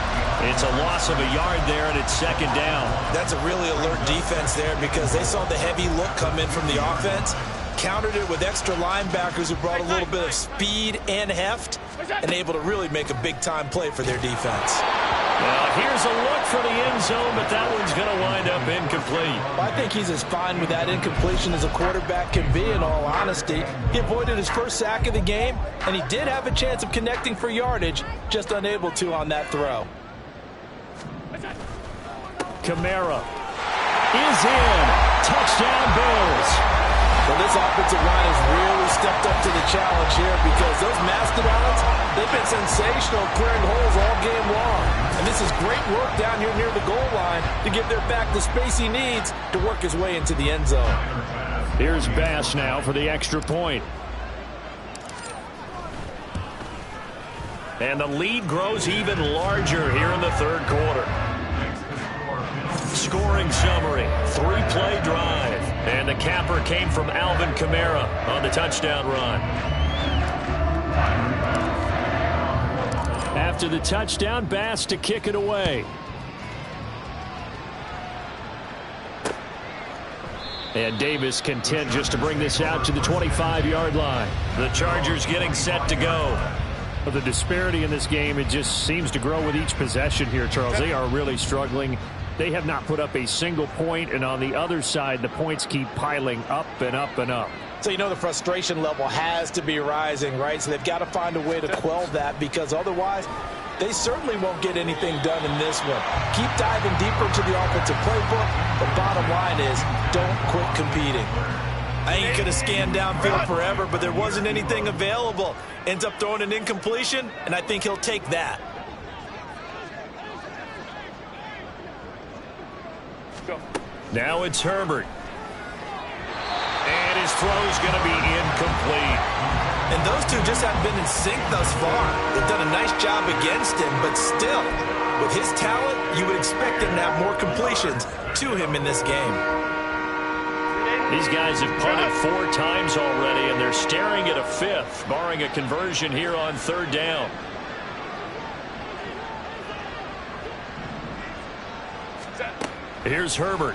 It's a loss of a yard there, and it's 2nd down. That's a really alert defense there because they saw the heavy look come in from the offense, countered it with extra linebackers who brought a little bit of speed and heft, and able to really make a big-time play for their defense. Now, here's a look for the end zone, but that one's going to wind up incomplete. I think he's as fine with that incompletion as a quarterback can be, in all honesty. He avoided his first sack of the game, and he did have a chance of connecting for yardage, just unable to on that throw. Kamara is in. Touchdown, Bills. Well, this offensive line has really stepped up to the challenge here because those mastodons, they've been sensational clearing holes all game long. And this is great work down here near the goal line to give their back the space he needs to work his way into the end zone. Here's Bass now for the extra point. And the lead grows even larger here in the 3rd quarter. Scoring summary, 3-play drive. And the capper came from Alvin Kamara on the touchdown run. After the touchdown, Bass to kick it away. And Davis content just to bring this out to the 25-yard line. The Chargers getting set to go. But the disparity in this game, it just seems to grow with each possession here, Charles. They are really struggling. They have not put up a single point, and on the other side, the points keep piling up and up and up. So you know the frustration level has to be rising, right? So they've got to find a way to quell that, because otherwise they certainly won't get anything done in this one. Keep diving deeper into the offensive playbook. The bottom line is don't quit competing. I think he could have scanned downfield forever, but there wasn't anything available. Ends up throwing an incompletion, and I think he'll take that. Now it's Herbert. And his throw's going to be incomplete. And those two just haven't been in sync thus far. They've done a nice job against him, but still, with his talent, you would expect him to have more completions to him in this game. These guys have punted 4 times already, and they're staring at a 5th, barring a conversion here on 3rd down. Here's Herbert.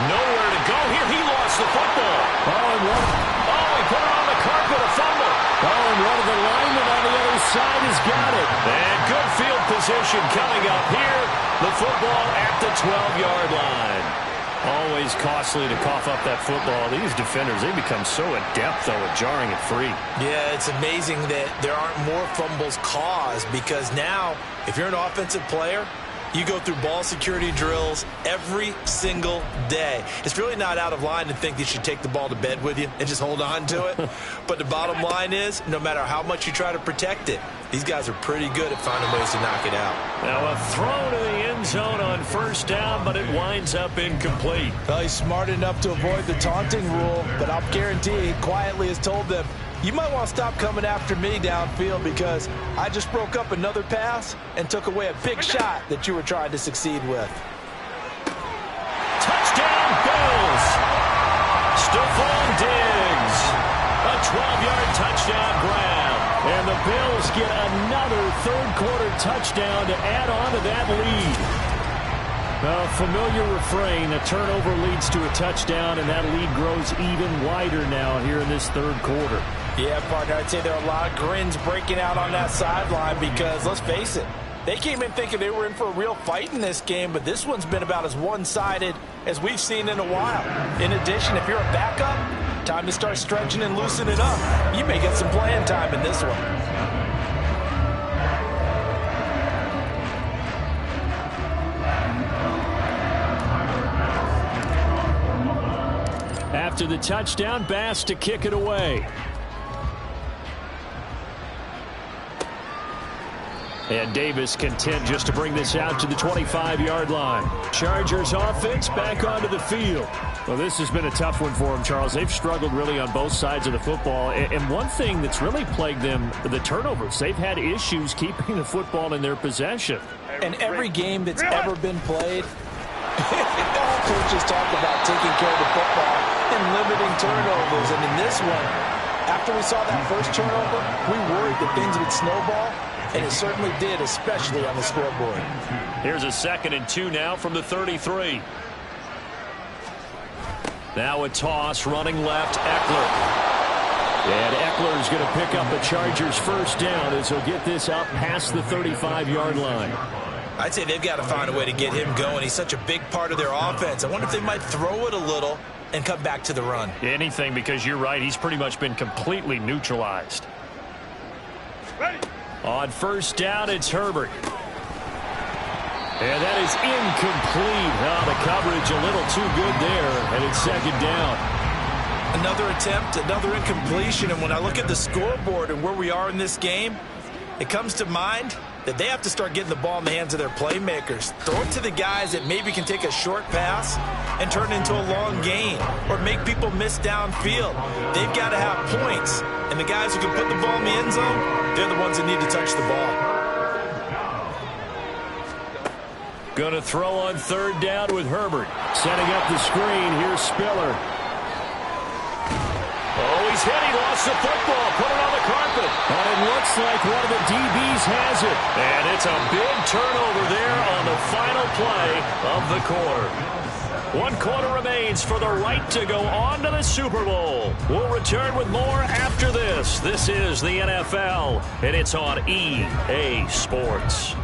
Nowhere to go here. He lost the football. He put it on the carpet, a fumble. And one of the linemen on the other side has got it. And good field position coming up here. The football at the 12-yard line. Always costly to cough up that football. These defenders, they become so adept, though, at jarring it free. Yeah, it's amazing that there aren't more fumbles caused, because now, if you're an offensive player, you go through ball security drills every single day. It's really not out of line to think you should take the ball to bed with you and just hold on to it. But the bottom line is, no matter how much you try to protect it, these guys are pretty good at finding ways to knock it out. Now a throw to the end zone on 1st down, but it winds up incomplete. Well, he's smart enough to avoid the taunting rule, but I'll guarantee he quietly has told them, you might want to stop coming after me downfield, because I just broke up another pass and took away a big shot that you were trying to succeed with. Touchdown, Bills! Stephon Diggs. A 12-yard touchdown grab. And the Bills get another 3rd-quarter touchdown to add on to that lead. A familiar refrain, a turnover leads to a touchdown, and that lead grows even wider now here in this 3rd quarter. Yeah, partner, I'd say there are a lot of grins breaking out on that sideline, because, let's face it, they came in thinking they were in for a real fight in this game, but this one's been about as one-sided as we've seen in a while. In addition, if you're a backup, time to start stretching and loosening up. You may get some playing time in this one. After the touchdown, Bass to kick it away. And Davis content just to bring this out to the 25-yard line. Chargers offense back onto the field. Well, this has been a tough one for them, Charles. They've struggled really on both sides of the football. And one thing that's really plagued them, the turnovers. They've had issues keeping the football in their possession. And every game that's ever been played, all coaches talk about taking care of the football and limiting turnovers. And in this one, after we saw that first turnover, we worried that things would snowball. And it certainly did, especially on the scoreboard. Here's a 2nd and 2 now from the 33. Now a toss, running left, Eckler. And Eckler's going to pick up the Chargers' 1st down as he'll get this up past the 35-yard line. I'd say they've got to find a way to get him going. He's such a big part of their offense. I wonder if they might throw it a little and come back to the run. Anything, because you're right, he's pretty much been completely neutralized. Ready. On 1st down, it's Herbert. And that is incomplete. Oh, the coverage a little too good there, and it's 2nd down. Another attempt, another incompletion, and when I look at the scoreboard and where we are in this game, it comes to mind that they have to start getting the ball in the hands of their playmakers. Throw it to the guys that maybe can take a short pass and turn it into a long gain, or make people miss downfield. They've got to have points, and the guys who can put the ball in the end zone, they're the ones that need to touch the ball. Going to throw on 3rd down with Herbert. Setting up the screen, here's Spiller. Oh, he's hit. He lost the football. Put it on the carpet. And it looks like one of the DBs has it. And it's a big turnover there on the final play of the quarter. 1 quarter remains for the right to go on to the Super Bowl. We'll return with more after this. This is the NFL, and it's on EA Sports.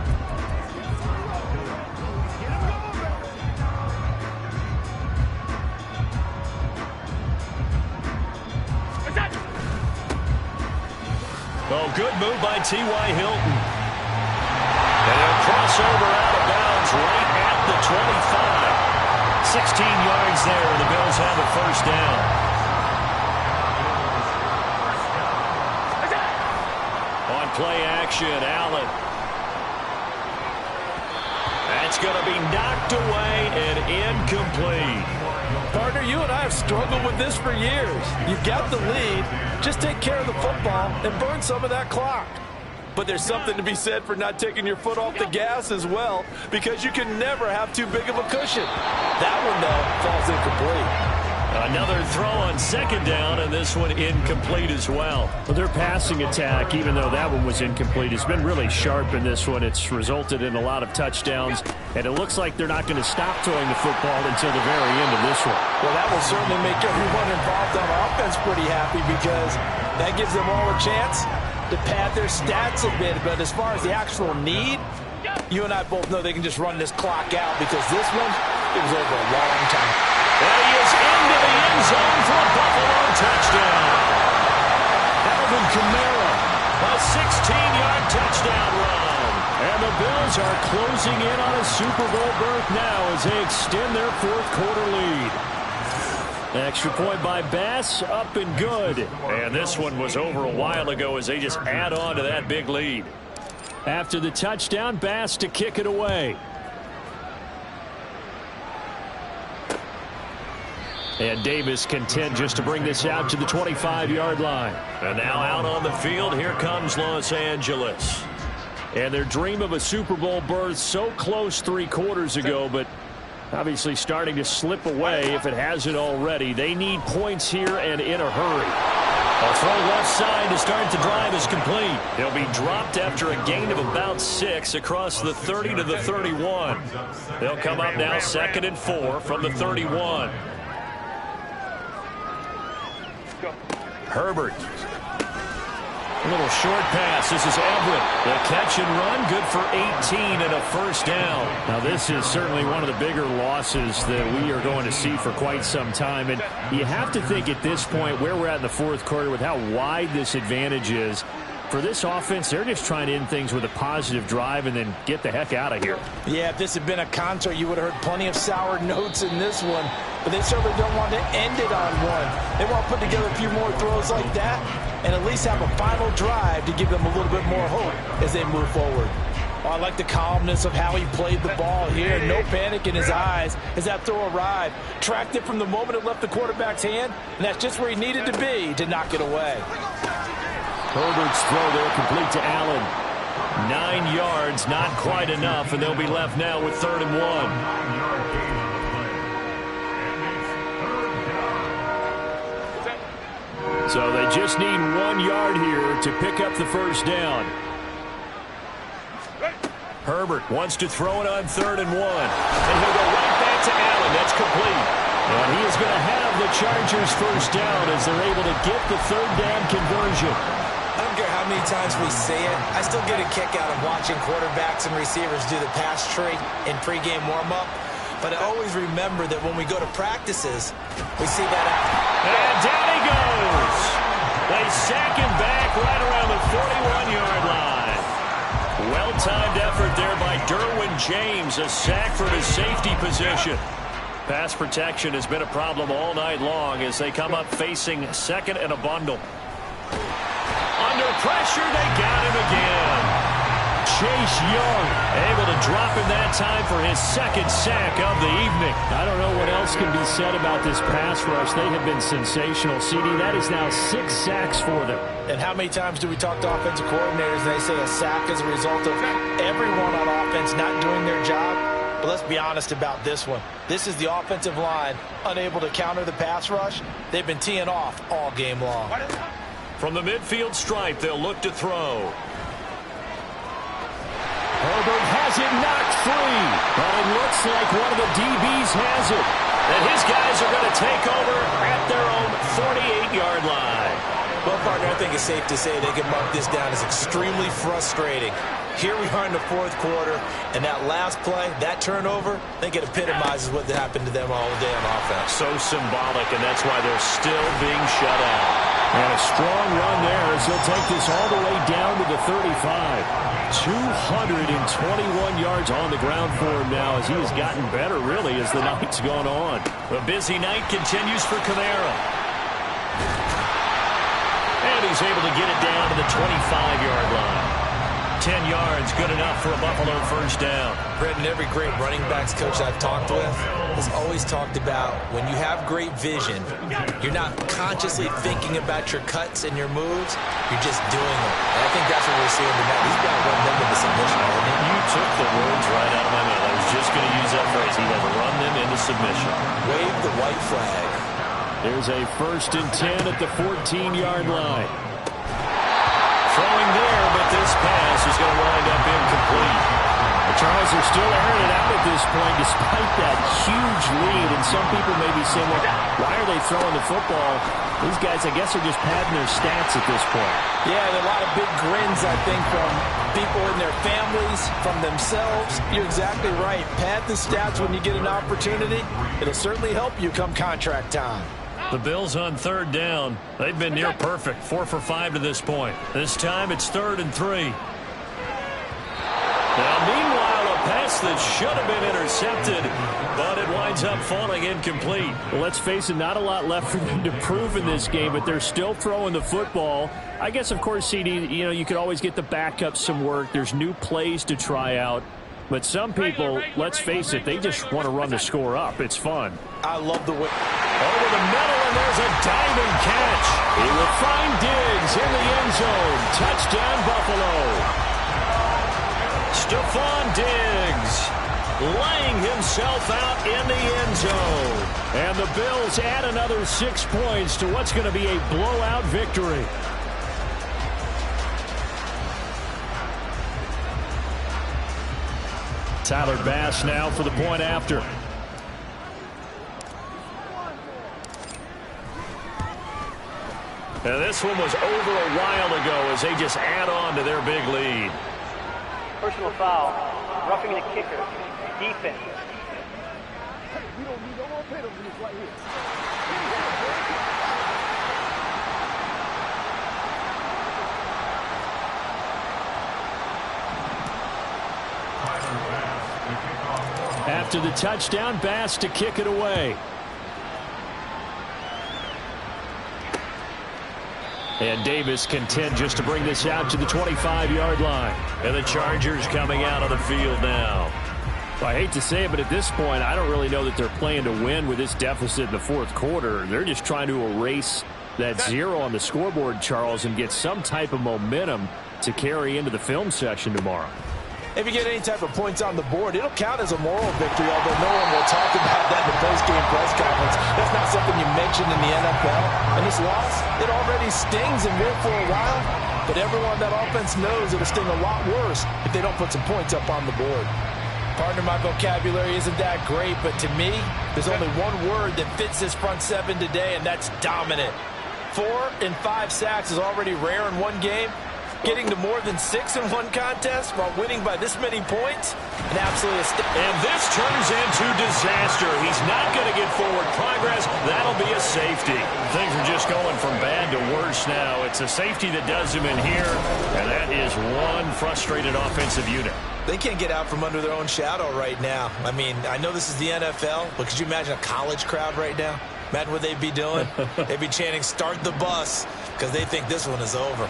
Oh, good move by T.Y. Hilton. And a crossover out of bounds right at the 25. 16 yards there, and the Bills have a first down. On play action, Allen. That's going to be knocked away and incomplete. Partner, you and I have struggled with this for years. You've got the lead. Just take care of the football and burn some of that clock. But there's something to be said for not taking your foot off the gas as well, because you can never have too big of a cushion. That one, though, falls incomplete. Another throw on second down, and this one incomplete as well. Well, their passing attack, even though that one was incomplete, has been really sharp in this one. It's resulted in a lot of touchdowns, and it looks like they're not going to stop throwing the football until the very end of this one. Well, that will certainly make everyone involved on offense pretty happy, because that gives them all a chance to pad their stats a bit. But as far as the actual need, you and I both know they can just run this clock out, because this one, it was over a long time. And he is into the end zone for a Buffalo touchdown. Alvin Kamara, a 16-yard touchdown run. And the Bills are closing in on a Super Bowl berth now as they extend their fourth quarter lead. Extra point by Bass, up and good. And this one was over a while ago as they just add on to that big lead. After the touchdown, Bass to kick it away. And Davis content just to bring this out to the 25-yard line. And now out on the field, here comes Los Angeles. And their dream of a Super Bowl berth so close 3 quarters ago, but obviously starting to slip away if it hasn't already. They need points here and in a hurry. A throw left side to start the drive is complete. They'll be dropped after a gain of about 6 across the 30 to the 31. They'll come up now 2nd and 4 from the 31. Herbert. A little short pass. This is Everett. The catch and run, good for 18 and a first down. Now, this is certainly one of the bigger losses that we are going to see for quite some time. And you have to think at this point where we're at in the fourth quarter with how wide this advantage is. For this offense, they're just trying to end things with a positive drive and then get the heck out of here. Yeah, if this had been a concert, you would have heard plenty of sour notes in this one. But they certainly don't want to end it on one. They want to put together a few more throws like that and at least have a final drive to give them a little bit more hope as they move forward. Oh, I like the calmness of how he played the ball here. No panic in his eyes as that throw arrived. Tracked it from the moment it left the quarterback's hand, and that's just where he needed to be to knock it away. Herbert's throw there complete to Allen. 9 yards, not quite enough, and they'll be left now with 3rd and 1. So they just need 1 yard here to pick up the first down. Herbert wants to throw it on 3rd and 1. And he'll go right back to Allen. That's complete. And he is going to have the Chargers first down as they're able to get the 3rd down conversion. I don't care how many times we say it, I still get a kick out of watching quarterbacks and receivers do the pass tree in pregame warm-up. But I always remember that when we go to practices, we see that out. And down he goes. They sack him back right around the 41-yard line. Well-timed effort there by Derwin James, a sack from his safety position. Pass protection has been a problem all night long as they come up facing 2nd and a bundle. Under pressure, they got him again. Chase Young able to drop him that time for his 2nd sack of the evening. I don't know what else can be said about this pass rush. They have been sensational. CD, that is now 6 sacks for them. And how many times do we talk to offensive coordinators and they say a sack is a result of everyone on offense not doing their job? But let's be honest about this one. This is the offensive line unable to counter the pass rush. They've been teeing off all game long. From the midfield stripe, they'll look to throw. Herbert has it knocked free. But it looks like one of the DBs has it. And his guys are going to take over at their own 48-yard line. Well, partner, I think it's safe to say they can mark this down as extremely frustrating. Here we are in the fourth quarter, and that last play, that turnover, I think it epitomizes what happened to them all day on offense. So symbolic, and that's why they're still being shut out. And a strong run there as he'll take this all the way down to the 35. 221 yards on the ground for him now as he has gotten better, really, as the night's gone on. A busy night continues for Kamara. And he's able to get it down to the 25-yard line. 10 yards, good enough for a Buffalo first down. Brendan, every great running backs coach I've talked with has always talked about when you have great vision, you're not consciously thinking about your cuts and your moves, you're just doing them. And I think that's what we're seeing tonight. He's got to run them into submission. You took the words right out of my mouth. I was just going to use that phrase. He has run them into submission. Wave the white flag. There's a 1st and 10 at the 14-yard line. Throwing there, but this pass is going to wind up incomplete. The Chargers are still airing it out at this point despite that huge lead. And some people may be saying, well, why are they throwing the football? These guys, I guess, are just padding their stats at this point. Yeah, and a lot of big grins, I think, from people in their families, from themselves. You're exactly right. Pad the stats when you get an opportunity. It'll certainly help you come contract time. The Bills on 3rd down. They've been near perfect. 4 for 5 to this point. This time it's 3rd and 3. Now, meanwhile, a pass that should have been intercepted, but it winds up falling incomplete. Well, let's face it, not a lot left for them to prove in this game, but they're still throwing the football. I guess, of course, CD, you could always get the backup some work. There's new plays to try out. But some people, let's face it, they just want to run the score up. It's fun. I love the way. Over the middle, and there's a diving catch. He will find Diggs in the end zone. Touchdown, Buffalo. Stephon Diggs laying himself out in the end zone. And the Bills add another 6 points to what's going to be a blowout victory. Tyler Bass now for the point after. And this one was over a while ago as they just add on to their big lead. Personal foul. Roughing the kicker. Defense. We don't need no more penalties right here. After the touchdown, Bass to kick it away. And Davis content just to bring this out to the 25-yard line. And the Chargers coming out of the field now. Well, I hate to say it, but at this point, I don't really know that they're playing to win with this deficit in the 4th quarter. They're just trying to erase that 0 on the scoreboard, Charles, and get some type of momentum to carry into the film session tomorrow. If you get any type of points on the board, it'll count as a moral victory, although no one will talk about that in the post-game press conference. That's not something you mentioned in the NFL. And this loss, it already stings and will for a while, but everyone that offense knows it'll sting a lot worse if they don't put some points up on the board. Partner, my vocabulary isn't that great, but to me, there's only one word that fits this front seven today, and that's dominant. 4 and 5 sacks is already rare in one game. Getting to more than 6 in one contest while winning by this many points, an absolute and this turns into disaster. He's not going to get forward progress. That'll be a safety. Things are just going from bad to worse now. It's a safety that does him in here, and that is one frustrated offensive unit. They can't get out from under their own shadow right now. I mean, I know this is the NFL, but could you imagine a college crowd right now? Imagine what they'd be doing. They'd be chanting, "Start the bus," because they think this one is over.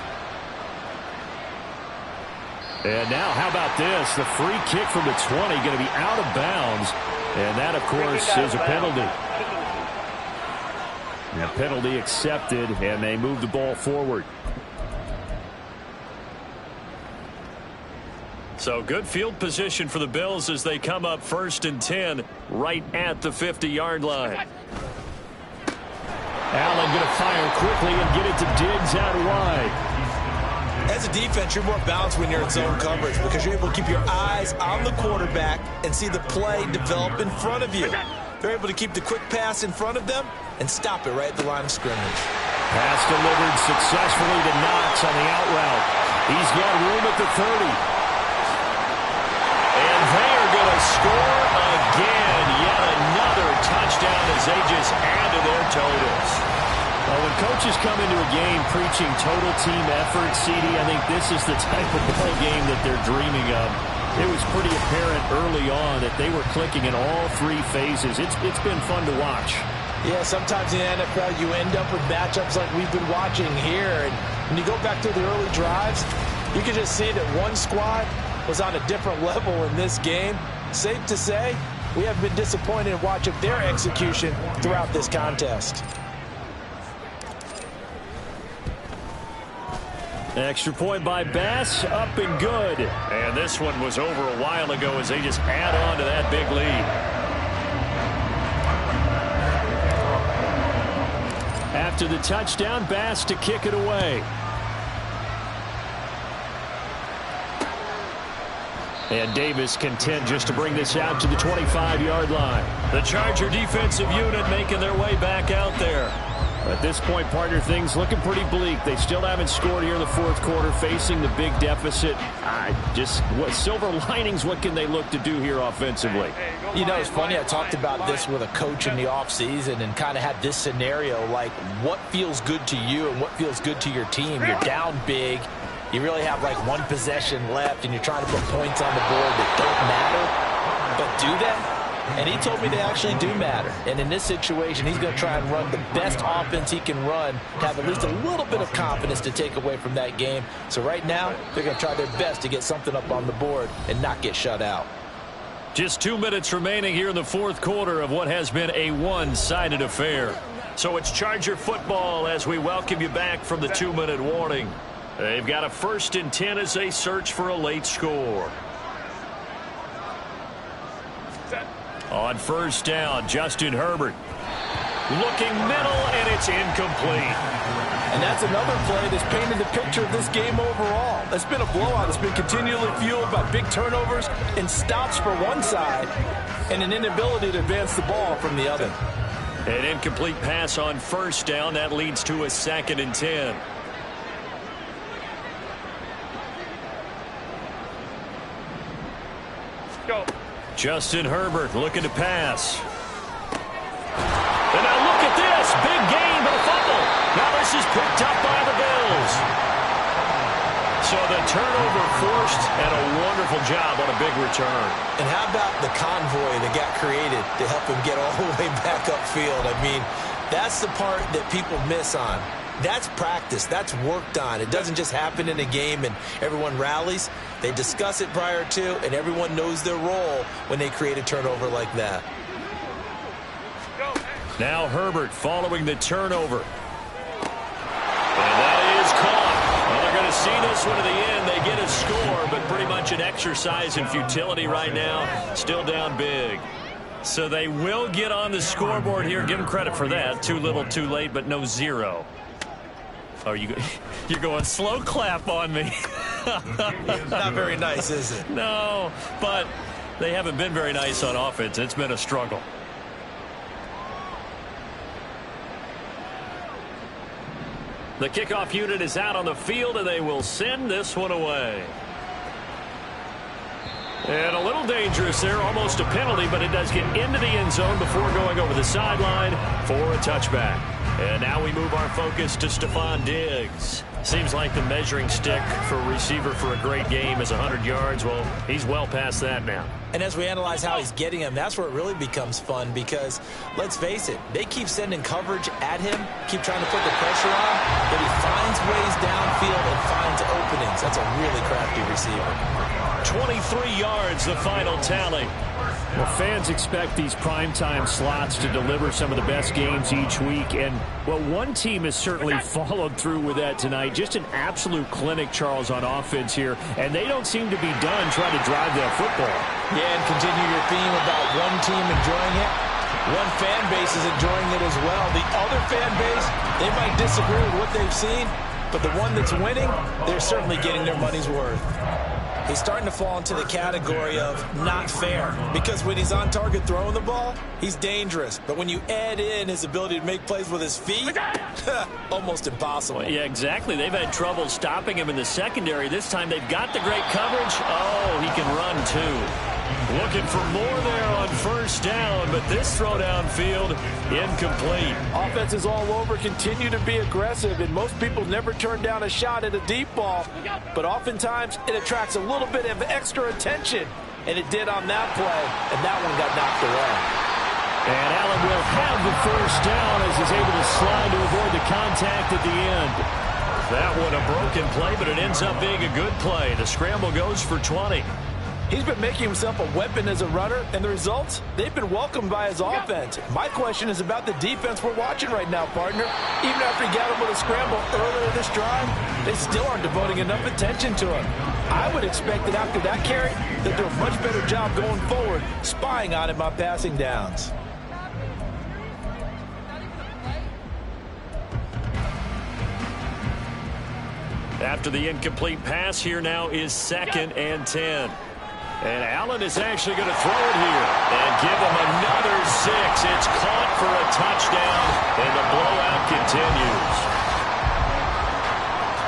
And now, how about this? The free kick from the 20 going to be out of bounds. And that, of course, is a penalty. A penalty accepted, and they move the ball forward. So good field position for the Bills as they come up 1st and 10 right at the 50-yard line. Allen going to fire quickly and get it to Diggs out wide. As a defense, you're more balanced when you're in zone coverage because you're able to keep your eyes on the quarterback and see the play develop in front of you. They're able to keep the quick pass in front of them and stop it right at the line of scrimmage. Pass delivered successfully to Knox on the out route. He's got room at the 30. And they are going to score again. Yet another touchdown as they just add to their totals. Well, when coaches come into a game preaching total team effort, CD, I think this is the type of ball game that they're dreaming of. It was pretty apparent early on that they were clicking in all three phases. It's been fun to watch. Yeah, sometimes in the NFL you end up with matchups like we've been watching here. And when you go back to the early drives, you can just see that one squad was on a different level in this game. Safe to say, we have been disappointed in watching their execution throughout this contest. Extra point by Bass, up and good. And this one was over a while ago as they just add on to that big lead. After the touchdown, Bass to kick it away. And Davis content just to bring this out to the 25-yard line. The Charger defensive unit making their way back out there. At this point, partner, things looking pretty bleak. They still haven't scored here in the fourth quarter, facing the big deficit. What silver linings, what can they look to do here offensively? You know, it's funny, I talked about this with a coach in the offseason and kind of had this scenario, like what feels good to you and what feels good to your team. You're down big. You really have like one possession left, and you're trying to put points on the board that don't matter. But do that? And he told me they actually do matter. And in this situation, he's going to try and run the best offense he can run, have at least a little bit of confidence to take away from that game. So right now, they're going to try their best to get something up on the board and not get shut out. Just 2 minutes remaining here in the fourth quarter of what has been a one-sided affair. So it's Charger football as we welcome you back from the 2-minute warning. They've got a 1st and 10 as they search for a late score. On 1st down, Justin Herbert looking middle, and it's incomplete. And that's another play that's painted the picture of this game overall. It's been a blowout. It's been continually fueled by big turnovers and stops for one side and an inability to advance the ball from the other. An incomplete pass on 1st down. That leads to a 2nd and 10. Go. Justin Herbert looking to pass. And now look at this. Big gain, but a fumble. Now this is picked up by the Bills. So the turnover forced, and a wonderful job on a big return. And how about the convoy that got created to help him get all the way back upfield? I mean, that's the part that people miss on. That's practice. That's worked on. It doesn't just happen in a game and everyone rallies. They discuss it prior to, and everyone knows their role when they create a turnover like that. Now Herbert following the turnover. And that is caught. Well, they're going to see this one to the end. They get a score, but pretty much an exercise in futility right now. Still down big. So they will get on the scoreboard here. Give them credit for that. Too little, too late, but no zero. Oh, you're going slow clap on me. Not very nice, is it? No, but they haven't been very nice on offense. It's been a struggle. The kickoff unit is out on the field, and they will send this one away. And a little dangerous there, almost a penalty, but it does get into the end zone before going over the sideline for a touchback. And now we move our focus to Stephon Diggs. Seems like the measuring stick for a receiver for a great game is 100 yards. Well, he's well past that now. And as we analyze how he's getting them, that's where it really becomes fun because, let's face it, they keep sending coverage at him, keep trying to put the pressure on, but he finds ways downfield and finds openings. That's a really crafty receiver. 23 yards, the final tally. Well, fans expect these primetime slots to deliver some of the best games each week. And, well, one team has certainly followed through with that tonight. Just an absolute clinic, Charles, on offense here. And they don't seem to be done trying to drive that football. Yeah, and continue your theme about one team enjoying it. One fan base is enjoying it as well. The other fan base, they might disagree with what they've seen, but the one that's winning, they're certainly getting their money's worth. He's starting to fall into the category of not fair because when he's on target throwing the ball, he's dangerous. But when you add in his ability to make plays with his feet, almost impossible. Well, yeah, exactly. They've had trouble stopping him in the secondary. This time they've got the great coverage. Oh, he can run too. Looking for more there on first down, but this throw downfield incomplete. Offenses all over continue to be aggressive, and most people never turn down a shot at a deep ball. But oftentimes, it attracts a little bit of extra attention, and it did on that play, and that one got knocked away. And Allen will have the first down as he's able to slide to avoid the contact at the end. That one a broken play, but it ends up being a good play. The scramble goes for 20. He's been making himself a weapon as a runner, and the results, they've been welcomed by his offense. My question is about the defense we're watching right now, partner. Even after he got him with a scramble earlier this drive, they still aren't devoting enough attention to him. I would expect that after that carry, they'll do a much better job going forward, spying on him on passing downs. After the incomplete pass, here now is 2nd and 10. And Allen is actually going to throw it here and give him another 6. It's caught for a touchdown, and the blowout continues.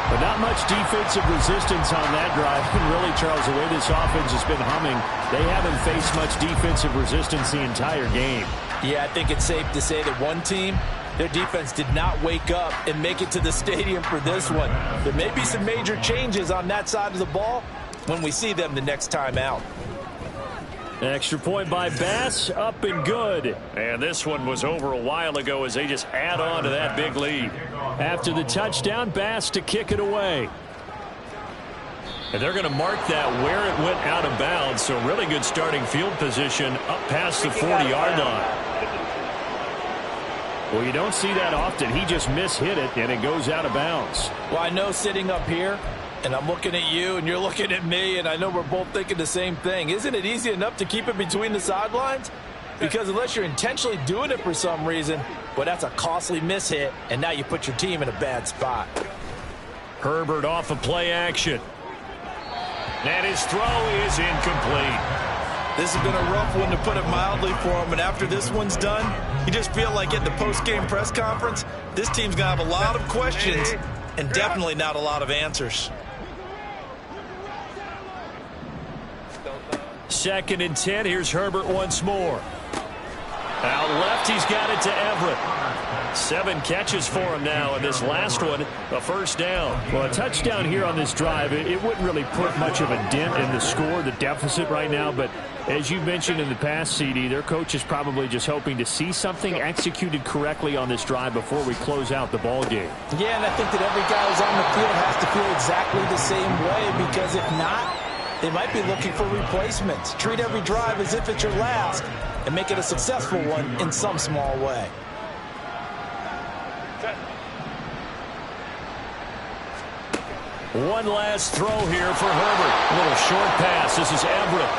But not much defensive resistance on that drive. And really, Charles, the way this offense has been humming, they haven't faced much defensive resistance the entire game. Yeah, I think it's safe to say that one team, their defense did not wake up and make it to the stadium for this one. There may be some major changes on that side of the ball when we see them the next time out. Extra point by Bass, up and good. And this one was over a while ago as they just add on to that big lead. After the touchdown, Bass to kick it away. And they're going to mark that where it went out of bounds, so really good starting field position up past the 40-yard line. Well, you don't see that often. He just mishit it, and it goes out of bounds. Well, I know sitting up here, and I'm looking at you, and you're looking at me, and I know we're both thinking the same thing. Isn't it easy enough to keep it between the sidelines? Because unless you're intentionally doing it for some reason, well, that's a costly mishit, and now you put your team in a bad spot. Herbert off of play action. And his throw is incomplete. This has been a rough one, to put it mildly, for him. And after this one's done, you just feel like at the post-game press conference, this team's going to have a lot of questions and definitely not a lot of answers. 2nd and 10. Here's Herbert once more. Out left, he's got it to Everett. 7 catches for him now, and this last one, a first down. Well, a touchdown here on this drive, it wouldn't really put much of a dent in the score, the deficit right now, but as you mentioned in the past, CD, their coach is probably just hoping to see something executed correctly on this drive before we close out the ball game. Yeah, and I think that every guy who's on the field has to feel exactly the same way, because if not, they might be looking for replacements. Treat every drive as if it's your last and make it a successful one in some small way. One last throw here for Herbert. A little short pass. This is Everett.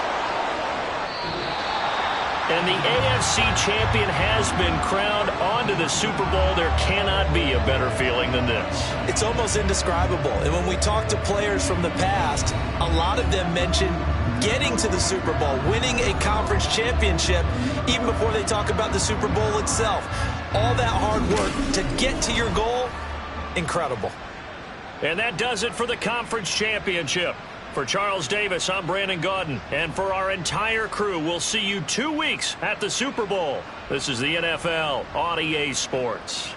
And the AFC champion has been crowned onto the Super Bowl. There cannot be a better feeling than this. It's almost indescribable. And when we talk to players from the past, a lot of them mention getting to the Super Bowl, winning a conference championship, even before they talk about the Super Bowl itself. All that hard work to get to your goal, incredible. And that does it for the conference championship. For Charles Davis, I'm Brandon Gaudin. And for our entire crew, we'll see you 2 weeks at the Super Bowl. This is the NFL on EA Sports.